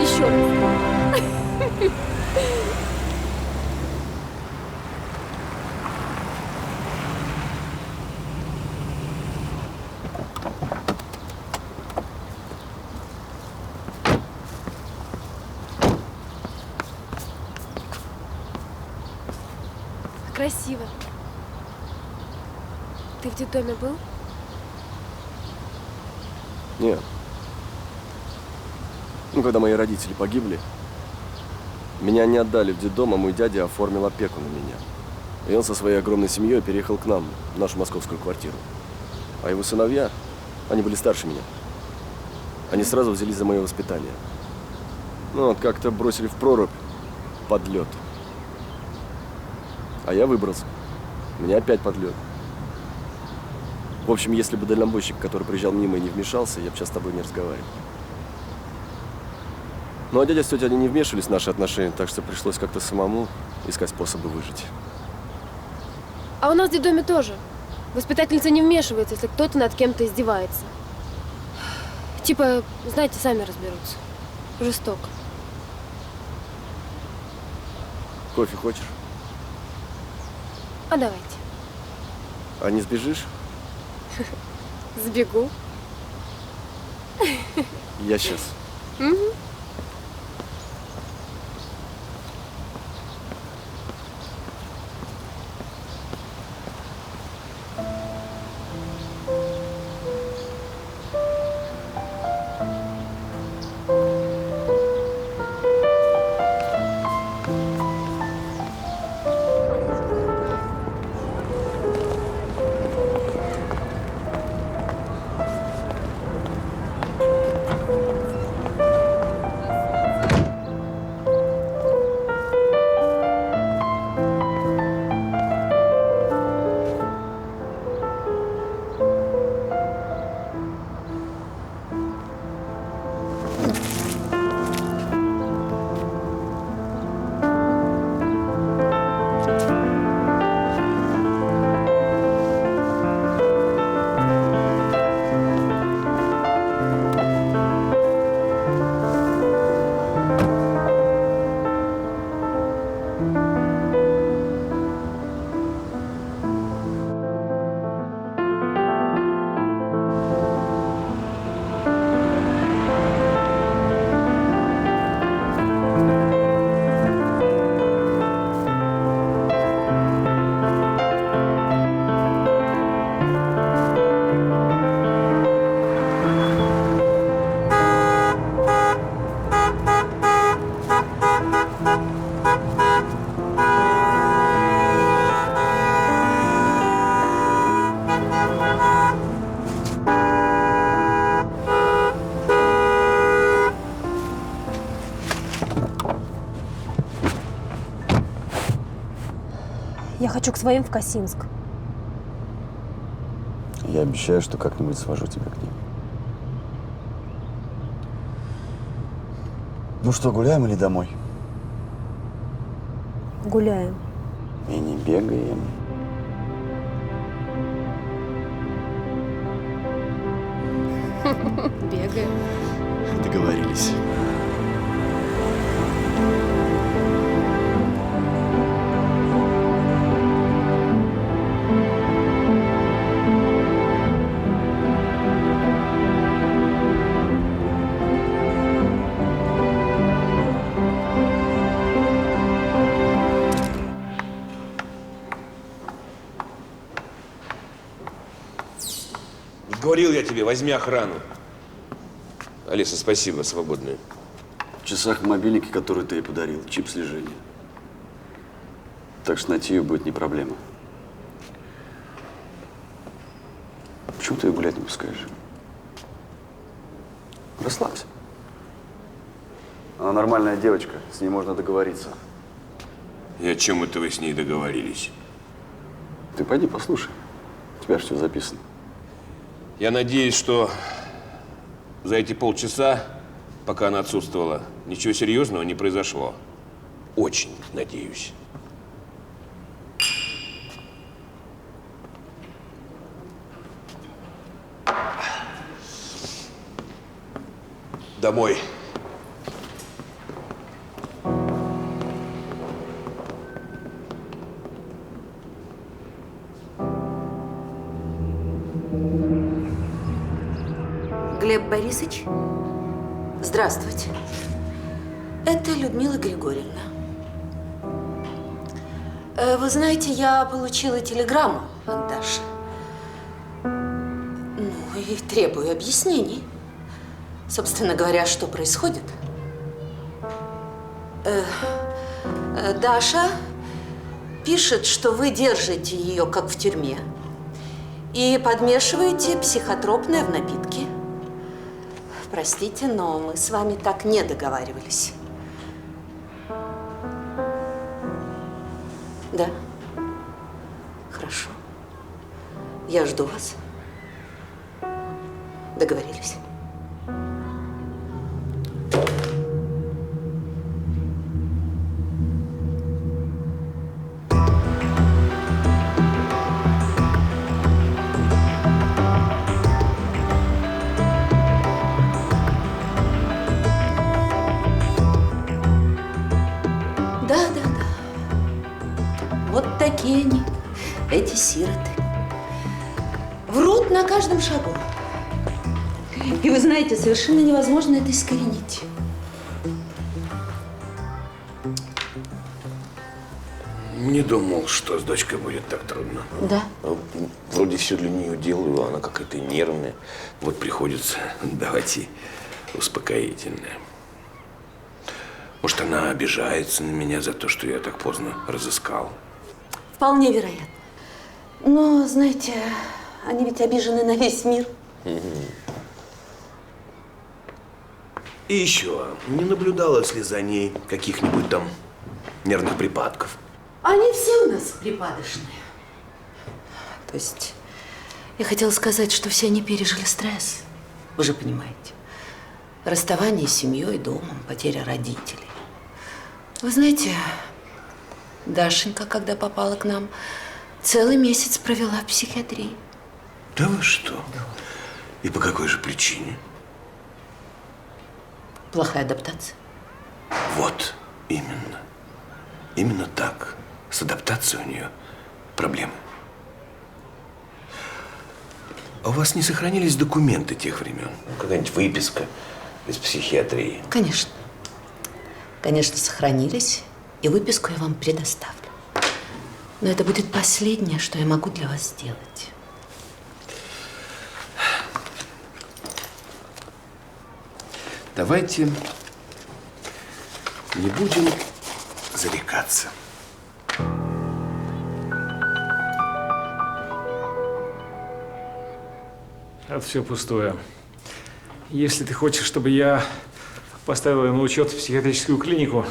Еще раз. Красиво. Ты в детдоме был? Нет. Ну, когда мои родители погибли, меня не отдали в детдом, а мой дядя оформил опеку на меня. И он со своей огромной семьей переехал к нам, в нашу московскую квартиру. А его сыновья, они были старше меня. Они сразу взялись за мое воспитание. Ну, вот как-то бросили в прорубь под лед. А я выбрался. Меня опять под лед. В общем, если бы дальнобойщик, который приезжал мимо и не вмешался, я бы сейчас с тобой не разговаривал. Ну, а дядя с тетей, они не вмешивались в наши отношения, так что пришлось как-то самому искать способы выжить. А у нас в детдоме тоже. Воспитательница не вмешивается, если кто-то над кем-то издевается. Типа, знаете, сами разберутся. Жестоко. Кофе хочешь? А давайте. А не сбежишь? Сбегу. Я сейчас. Угу. Я хочу к своим в Косинск. Я обещаю, что как-нибудь свожу тебя к ним. Ну что, гуляем или домой? Гуляем. И не бегаем. Бегаем. Договорились. Говорил я тебе, возьми охрану. Алиса, спасибо, свободная. В часах в мобильнике, который ты ей подарил, чип слежения. Так что найти ее будет не проблема. Почему ты ее гулять не пускаешь? Расслабься. Она нормальная девочка, с ней можно договориться. И о чем это вы с ней договорились? Ты пойди послушай. У тебя же все записано. Я надеюсь, что за эти полчаса, пока она отсутствовала, ничего серьезного не произошло. Очень надеюсь. Домой. Глеб Борисович, здравствуйте. Это Людмила Григорьевна. Вы знаете, я получила телеграмму от Даши. Ну и требую объяснений. Собственно говоря, что происходит? Даша пишет, что вы держите ее как в тюрьме и подмешиваете психотропное в напитки. Простите, но мы с вами так не договаривались. Да? Хорошо. Я жду вас. Договорились? Такие они, эти сироты. Врут на каждом шагу. И вы знаете, совершенно невозможно это искоренить. Не думал, что с дочкой будет так трудно. Да. Вроде все для нее делаю, а она какая-то нервная. Вот приходится давать ей успокоительное. Может, она обижается на меня за то, что я так поздно разыскал. Вполне вероятно. Но, знаете, они ведь обижены на весь мир. И еще, не наблюдалось ли за ней каких-нибудь там нервных припадков? Они все у нас припадочные. То есть, я хотела сказать, что все они пережили стресс. Вы же понимаете. Расставание с семьей, домом, потеря родителей. Вы знаете, Дашенька, когда попала к нам, целый месяц провела в психиатрии. Да вы что? Да. И по какой же причине? Плохая адаптация. Вот, именно. Именно так. С адаптацией у нее проблемы. А у вас не сохранились документы тех времен? Какая-нибудь выписка из психиатрии? Конечно. Конечно, сохранились. И выписку я вам предоставлю. Но это будет последнее, что я могу для вас сделать. Давайте не будем зарекаться. Это все пустое. Если ты хочешь, чтобы я поставил ее на учет в психиатрическую клинику,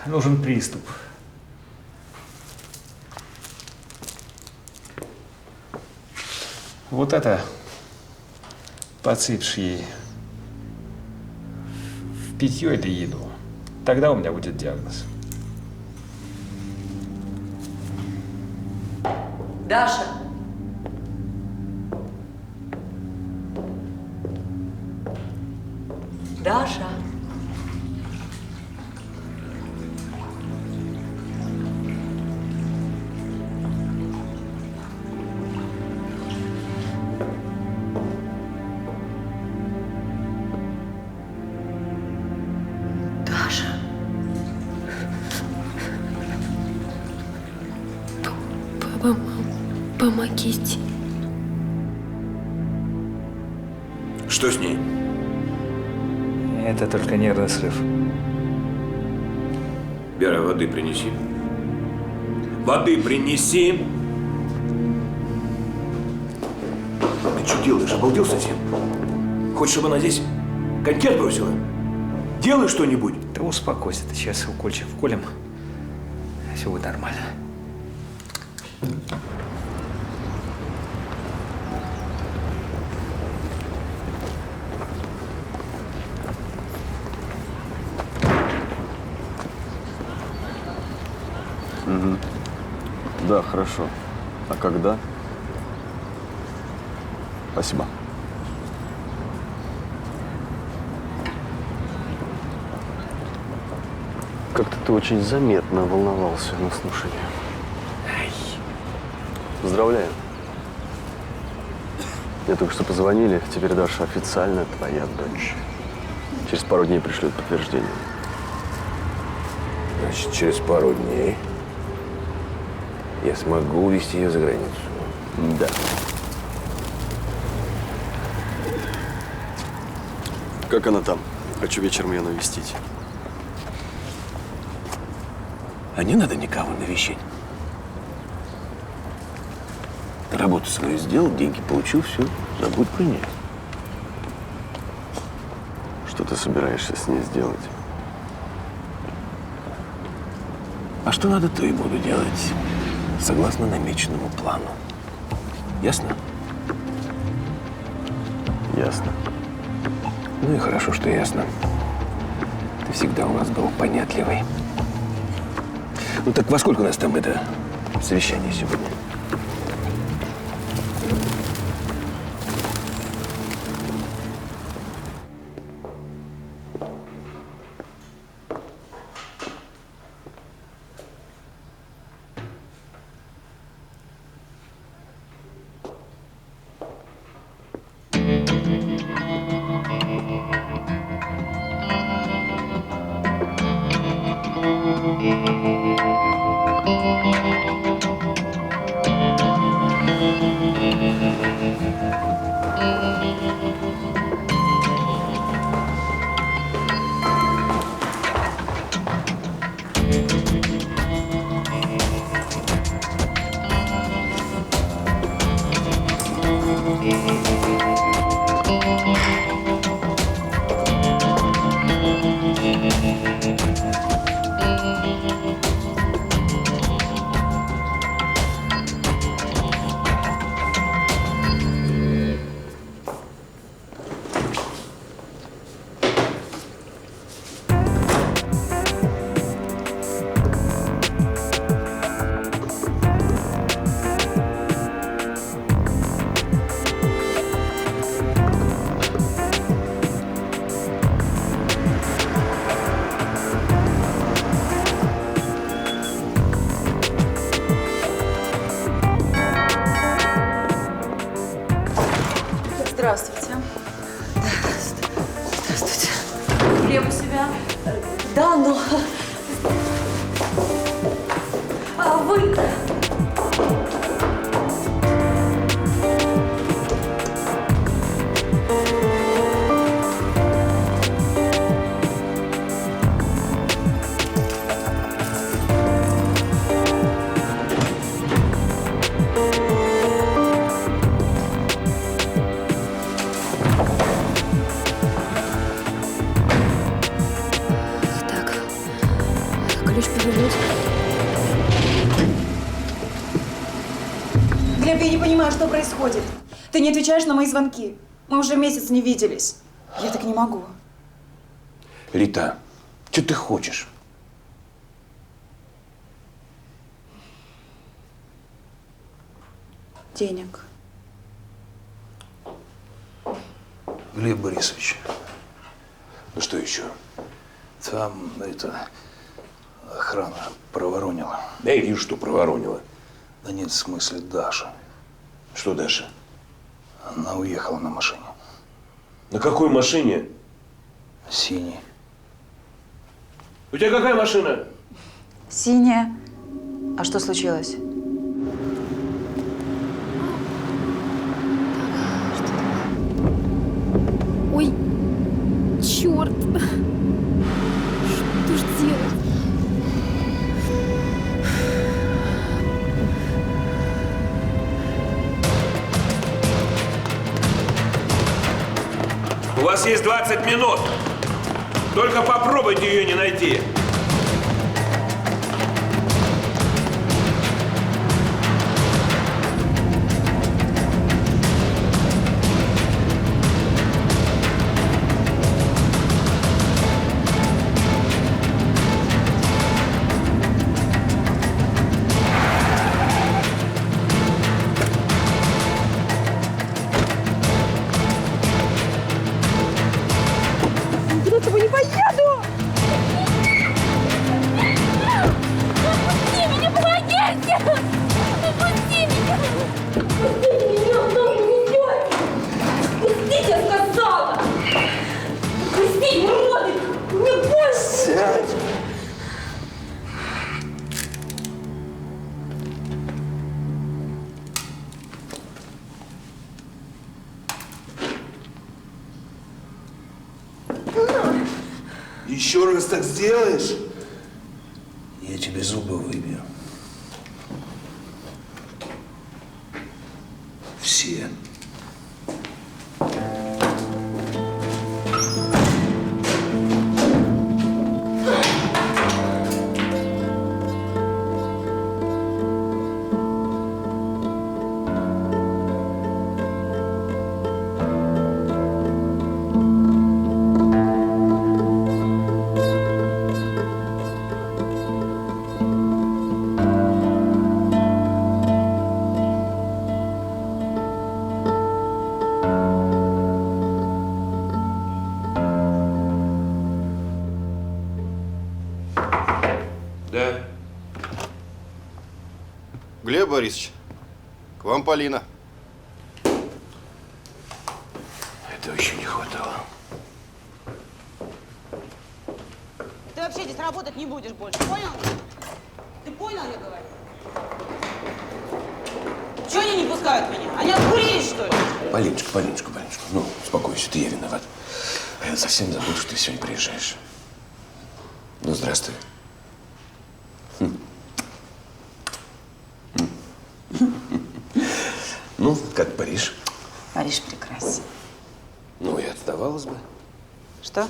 нужен приступ. Вот это подсыпешь ей в питье или еду. Тогда у меня будет диагноз. Даша! Даша! Помогите. Что с ней? Это только нервный срыв. Вера, воды принеси. Воды принеси! Ты что делаешь? Обалдел совсем? Хочешь, чтобы она здесь коньки отбросила? Делай что-нибудь. Да успокойся, ты сейчас укольчик вколем. Все будет нормально. Угу. Да, хорошо. А когда? Спасибо. Как-то ты очень заметно волновался на слушании. Поздравляю. Мне только что позвонили, теперь Даша официально твоя дочь. Через пару дней пришлют подтверждение. Значит, через пару дней я смогу увезти ее за границу. Да. Как она там? Хочу вечером ее навестить. А не надо никого навещать. Работу свою сделал, деньги получил, все, забудь про нее. Что ты собираешься с ней сделать? А что надо, то и буду делать, согласно намеченному плану. Ясно? Ясно. Ну и хорошо, что ясно. Ты всегда у нас был понятливый. Ну так во сколько у нас там это совещание сегодня? Здравствуйте. Здравствуйте. Хлеб у себя? Да, но... А вы... Ключ повернуть. Глеб, я не понимаю, что происходит. Ты не отвечаешь на мои звонки. Мы уже месяц не виделись. Я так не могу. Рита, что ты хочешь? Денег. Глеб Борисович, Ну что еще? там охрана проворонила. Да я вижу, что проворонила. Да нет, в смысле Даша. Что Даша? Она уехала на машине. На какой машине? Синей. У тебя какая машина? Синяя. А что случилось? Ой, черт. Что ж делать? У вас есть 20 минут. Только попробуйте ее не найти. Сядь. Еще раз так сделаешь, я тебе зубы выбью. Все. Да. Глеб Борисович, к вам Полина. Этого еще не хватало. Ты вообще здесь работать не будешь больше, понял? Ты понял, я говорю? Чего они не пускают меня? Они откурились, что ли? Полиночка, ну, успокойся, ты я виноват. А я совсем забыл, что ты сегодня приезжаешь. Ну, здравствуй. Ну, как Париж? Париж прекрасен. Ну, и отдавалась бы. Что?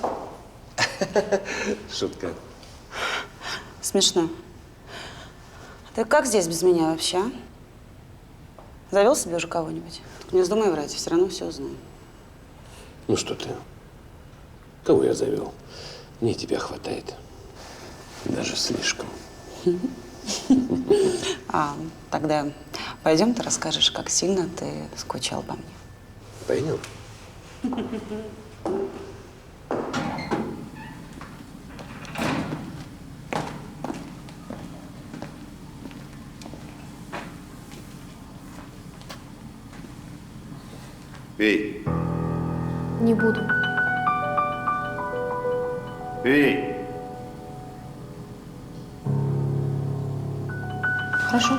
Шутка. Смешно. Ты как здесь без меня вообще, а? Завел себе уже кого-нибудь? Только не вздумай врать, все равно все узнаю. Ну, что ты? Кого я завел? Мне тебя хватает. Даже слишком. А, тогда пойдем, ты расскажешь, как сильно ты скучал по мне. Пойдем. Пей. Не буду. Пей. Хорошо.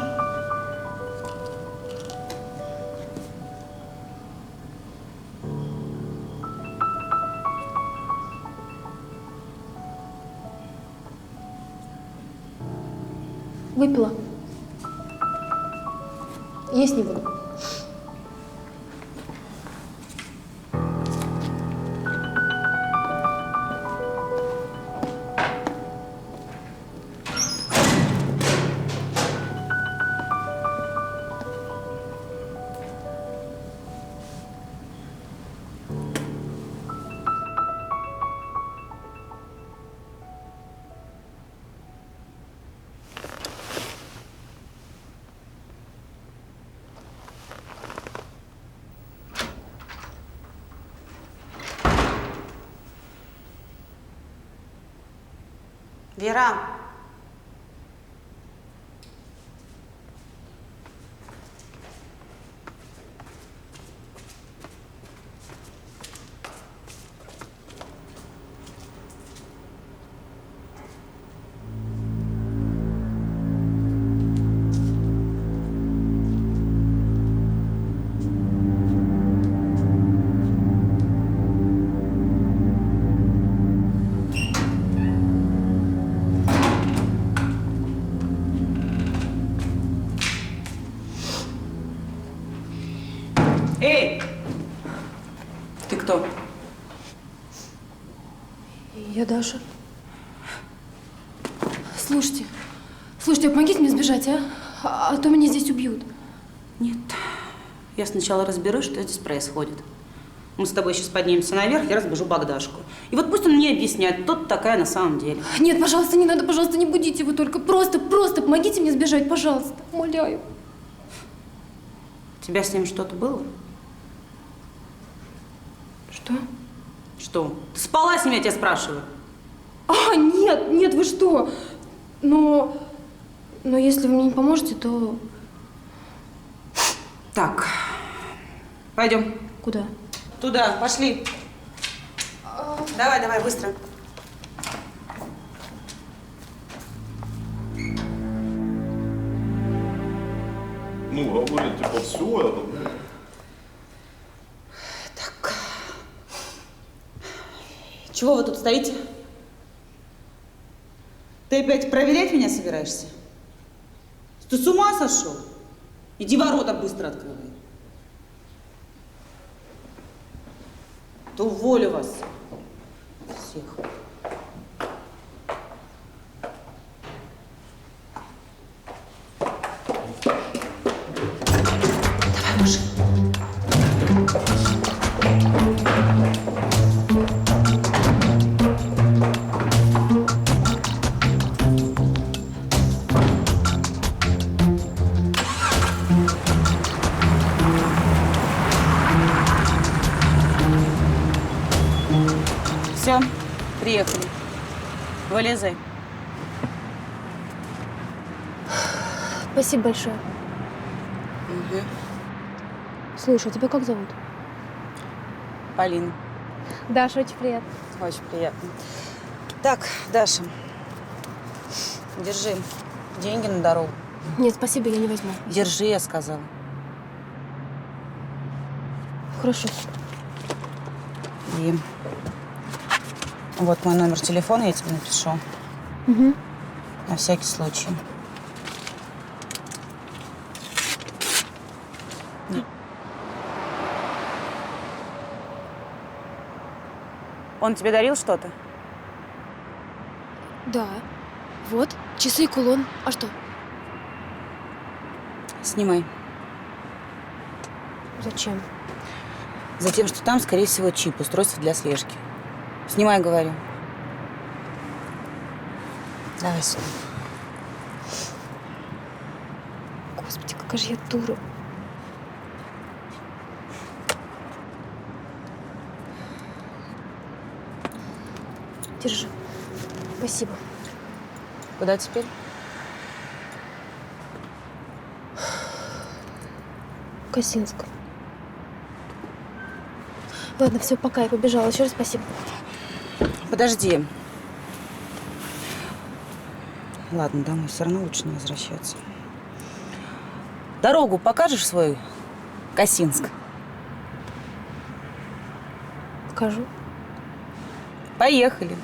Выпила. Есть не буду. Вера. Эй! Ты кто? Я Даша. Слушайте, помогите мне сбежать, а? А то меня здесь убьют. Нет. Я сначала разберусь, что здесь происходит. Мы с тобой сейчас поднимемся наверх, я разбужу Богдашку. И вот пусть он мне объясняет, кто ты такая на самом деле. Нет, пожалуйста, не надо, пожалуйста, не будите его только. Просто помогите мне сбежать, пожалуйста. Умоляю. У тебя с ним что-то было? Что? Что? Ты спала с ним, я тебя спрашиваю? А, нет, вы что? Но если вы мне не поможете, то... Так, пойдем. Куда? Туда, пошли. Давай, быстро. Ну, говорит, типа, все это. Чего вы тут стоите? Ты опять проверять меня собираешься? Ты с ума сошел? Иди ворота быстро открывай. То уволю вас всех. Давай, Маша. Все, приехали. Вылезай. Спасибо большое. Угу. Слушай, а тебя как зовут? Полина. Даша, очень приятно. Очень приятно. Так, Даша, держи деньги на дорогу. Нет, спасибо, я не возьму. Держи, я сказала. Хорошо. И вот мой номер телефона, я тебе напишу. Угу. На всякий случай. Он тебе дарил что-то? Да. Вот, часы и кулон. А что? Снимай. Зачем? Затем, что там, скорее всего, чип, устройство для слежки. Снимай, говорю. Давай сюда. Господи, какая же я дура. Держи. Спасибо. Куда теперь? Косинск. Ладно, все, пока, я побежала. Еще раз спасибо. Подожди. Ладно, домой все равно лучше не возвращаться. Дорогу покажешь свой Косинск? Покажу. Поехали.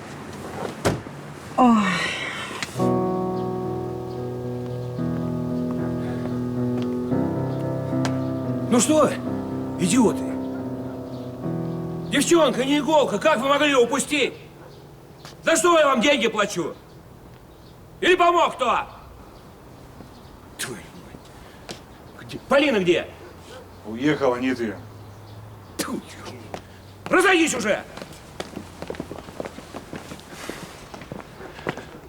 Ой. Ну что, идиоты? Девчонка, не иголка, как вы могли упустить? За что я вам деньги плачу? Или помог кто? Твою мать. Где? Полина где? Уехала, нет ее. Тьфу. Разойдись уже!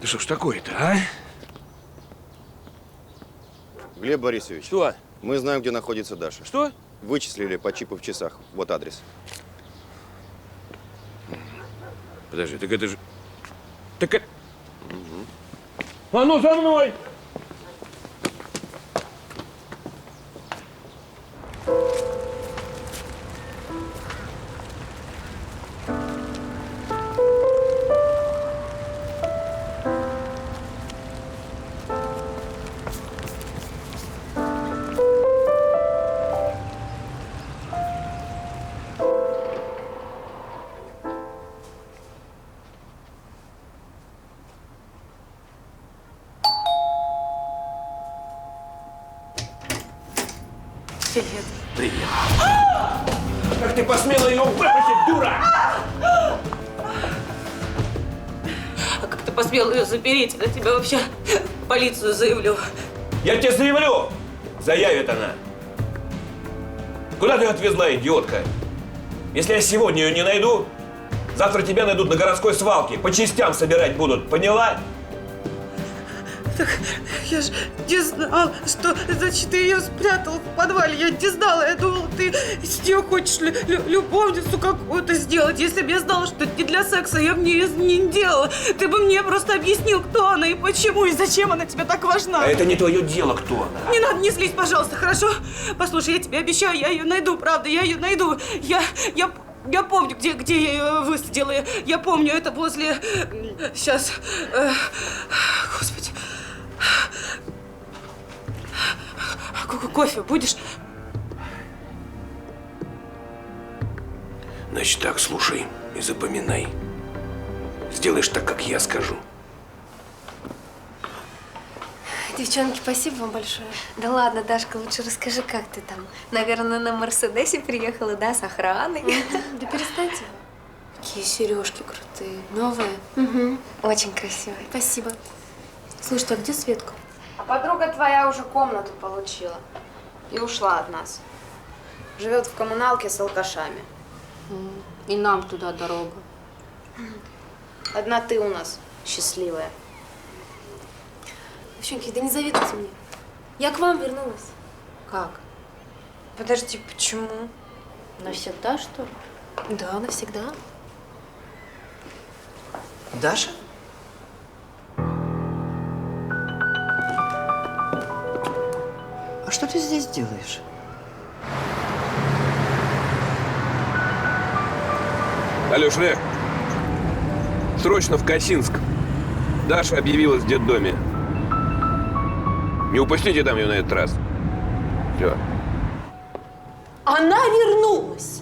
Да что ж такое-то, а? Глеб Борисович. Что? Мы знаем, где находится Даша. Что? Вычислили по чипу в часах. Вот адрес. Подожди, так это же... Так это... А ну, за мной! Привет. Привет. Как ты посмела ее выпустить, дура? А как ты посмел ее запереть? Я тебя вообще в полицию заявлю. Я тебе заявлю! Заявит она. Куда ты ее отвезла, идиотка? Если я сегодня ее не найду, завтра тебя найдут на городской свалке. По частям собирать будут. Поняла? Так я ж не знала, что значит ты ее спрятал в подвале. Я не знала, я думала, ты с нее хочешь любовницу какую-то сделать. Если бы я знала, что это не для секса, я бы не делала. Ты бы мне просто объяснил, кто она и почему, и зачем она тебе так важна. А это не твое дело, кто она. Не надо, не злись, пожалуйста, хорошо? Послушай, я тебе обещаю, я ее найду, правда, я ее найду. Я помню, где я ее высадила. Я помню, это возле... Сейчас... Господи. Кофе будешь? Значит так, слушай и запоминай. Сделаешь так, как я скажу. Девчонки, спасибо вам большое. Да ладно, Дашка, лучше расскажи, как ты там. Наверное, на Мерседесе приехала, да, с охраной? Да перестаньте. Какие сережки крутые. Новые? Угу. Очень красивые. Спасибо. Слушай, а где Светка? А подруга твоя уже комнату получила и ушла от нас. Живет в коммуналке с алкашами. И нам туда дорога. Одна ты у нас счастливая. Девчонки, да не завидуйте мне. Я к вам вернулась. Как? Подожди, почему? Навсегда, что ли? Да, навсегда. Даша? А что ты здесь делаешь? Алло, Шрек, срочно в Косинск. Даша объявилась в детдоме. Не упустите там ее на этот раз. Все. Она вернулась.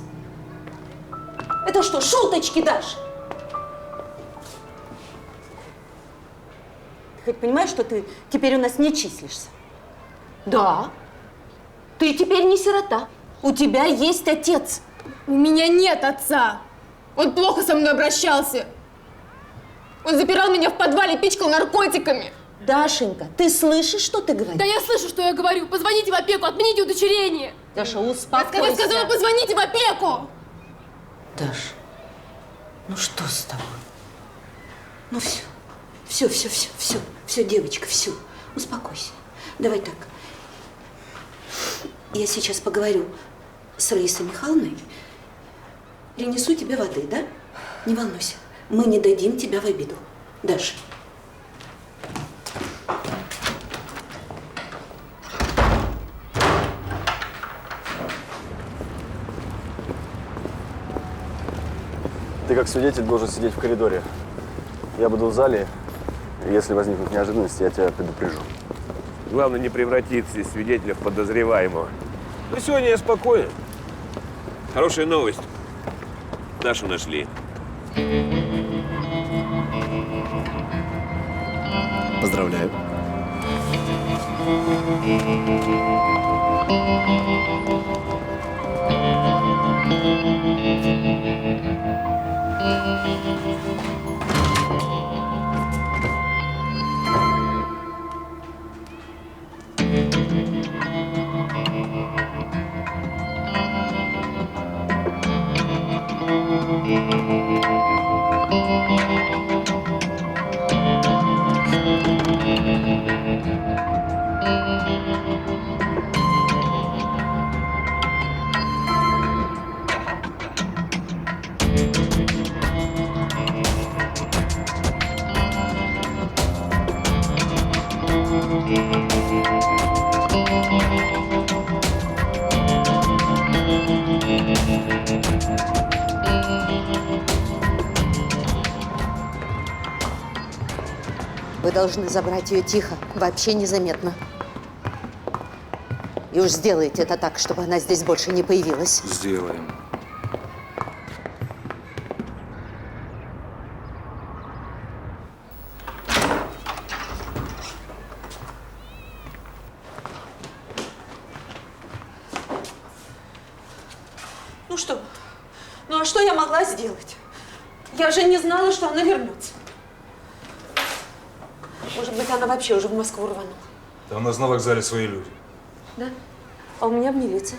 Это что, шуточки, Даша? Ты хоть понимаешь, что ты теперь у нас не числишься? Да. Ты теперь не сирота. У тебя есть отец. У меня нет отца. Он плохо со мной обращался. Он запирал меня в подвале, пичкал наркотиками. Дашенька, ты слышишь, что ты говоришь? Да я слышу, что я говорю. Позвоните в опеку, отмените удочерение. Даша, успокойся. Я сказала, позвоните в опеку. Даш, ну что с тобой? Ну все, девочка, все. Успокойся. Давай так. Я сейчас поговорю с Раисой Михайловной. Принесу тебе воды, да? Не волнуйся. Мы не дадим тебя в обиду. Даша. Ты как свидетель должен сидеть в коридоре. Я буду в зале. Если возникнут неожиданности, я тебя предупрежу. Главное не превратиться из свидетеля в подозреваемого. Но сегодня я спокоен. Хорошая новость. Дашу нашли. Поздравляю. Вы должны забрать ее тихо, вообще незаметно. И уж сделайте это так, чтобы она здесь больше не появилась. Сделаем. Ну что? Ну а что я могла сделать? Я же не знала, что она вернется. Может быть, она вообще уже в Москву рванула. Там у нас на вокзале свои люди. Да? А у меня в милиции.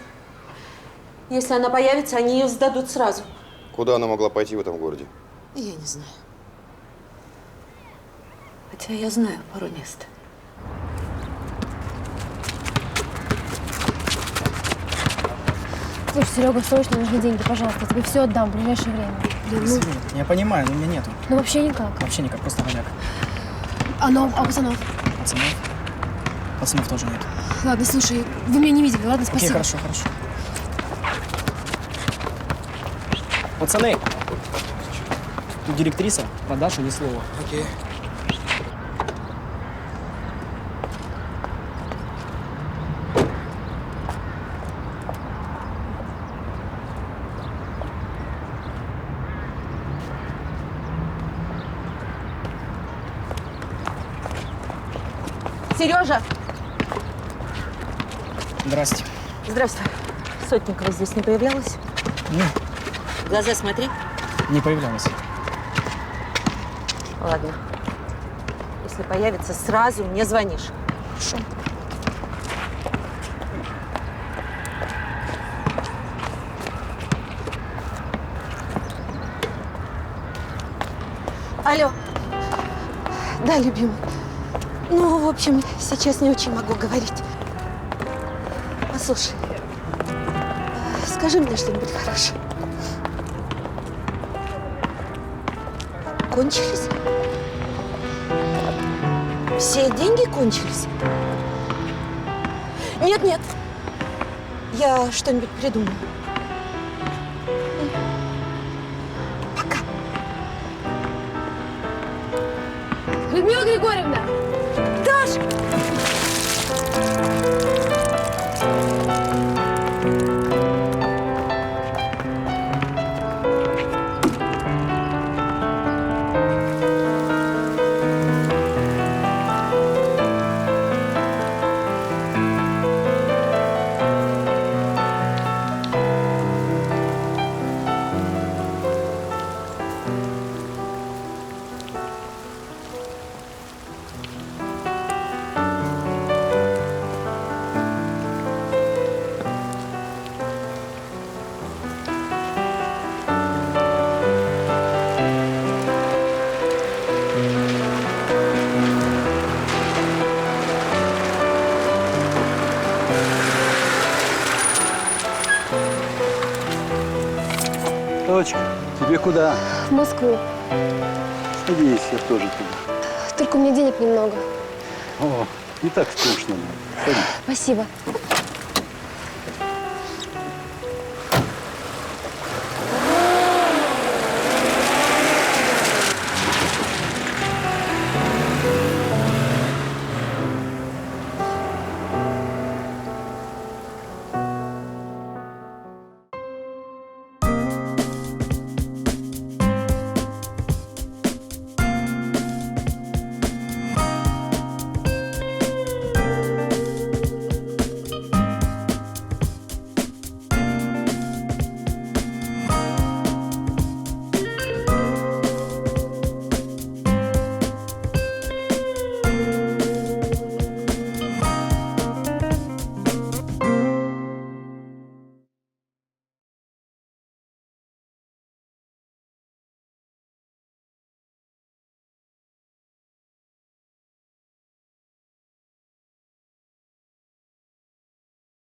Если она появится, они ее сдадут сразу. Куда она могла пойти в этом городе? Я не знаю. Хотя я знаю пару мест. Слушай, Серега, срочно нужны деньги, пожалуйста. Я тебе все отдам в ближайшее время. Да, ну, Я понимаю, но у меня нету. ну вообще никак. Вообще никак, просто гоняк. А пацанов? Пацанов? Пацанов тоже нет. Ладно, слушай, вы меня не видели, ладно? Спасибо. Окей, хорошо, хорошо. Пацаны! Тут директриса, про Дашу ни слова. Окей. Сережа! Здрасте. Здравствуй. Сотникова здесь не появлялась? Нет, В глаза смотри. не появлялась. Ладно. Если появится, сразу мне звонишь. Хорошо. Алло. Да, любимый. Ну, в общем, сейчас не очень могу говорить. Послушай, скажи мне что-нибудь хорошее. Кончились? Все деньги кончились? Нет. Я что-нибудь придумаю. Людмила Григорьевна! Даш! Точка, тебе куда? В Москву. Садись, я тоже туда. Только у меня денег немного. О, не так скучно. Садись. Спасибо.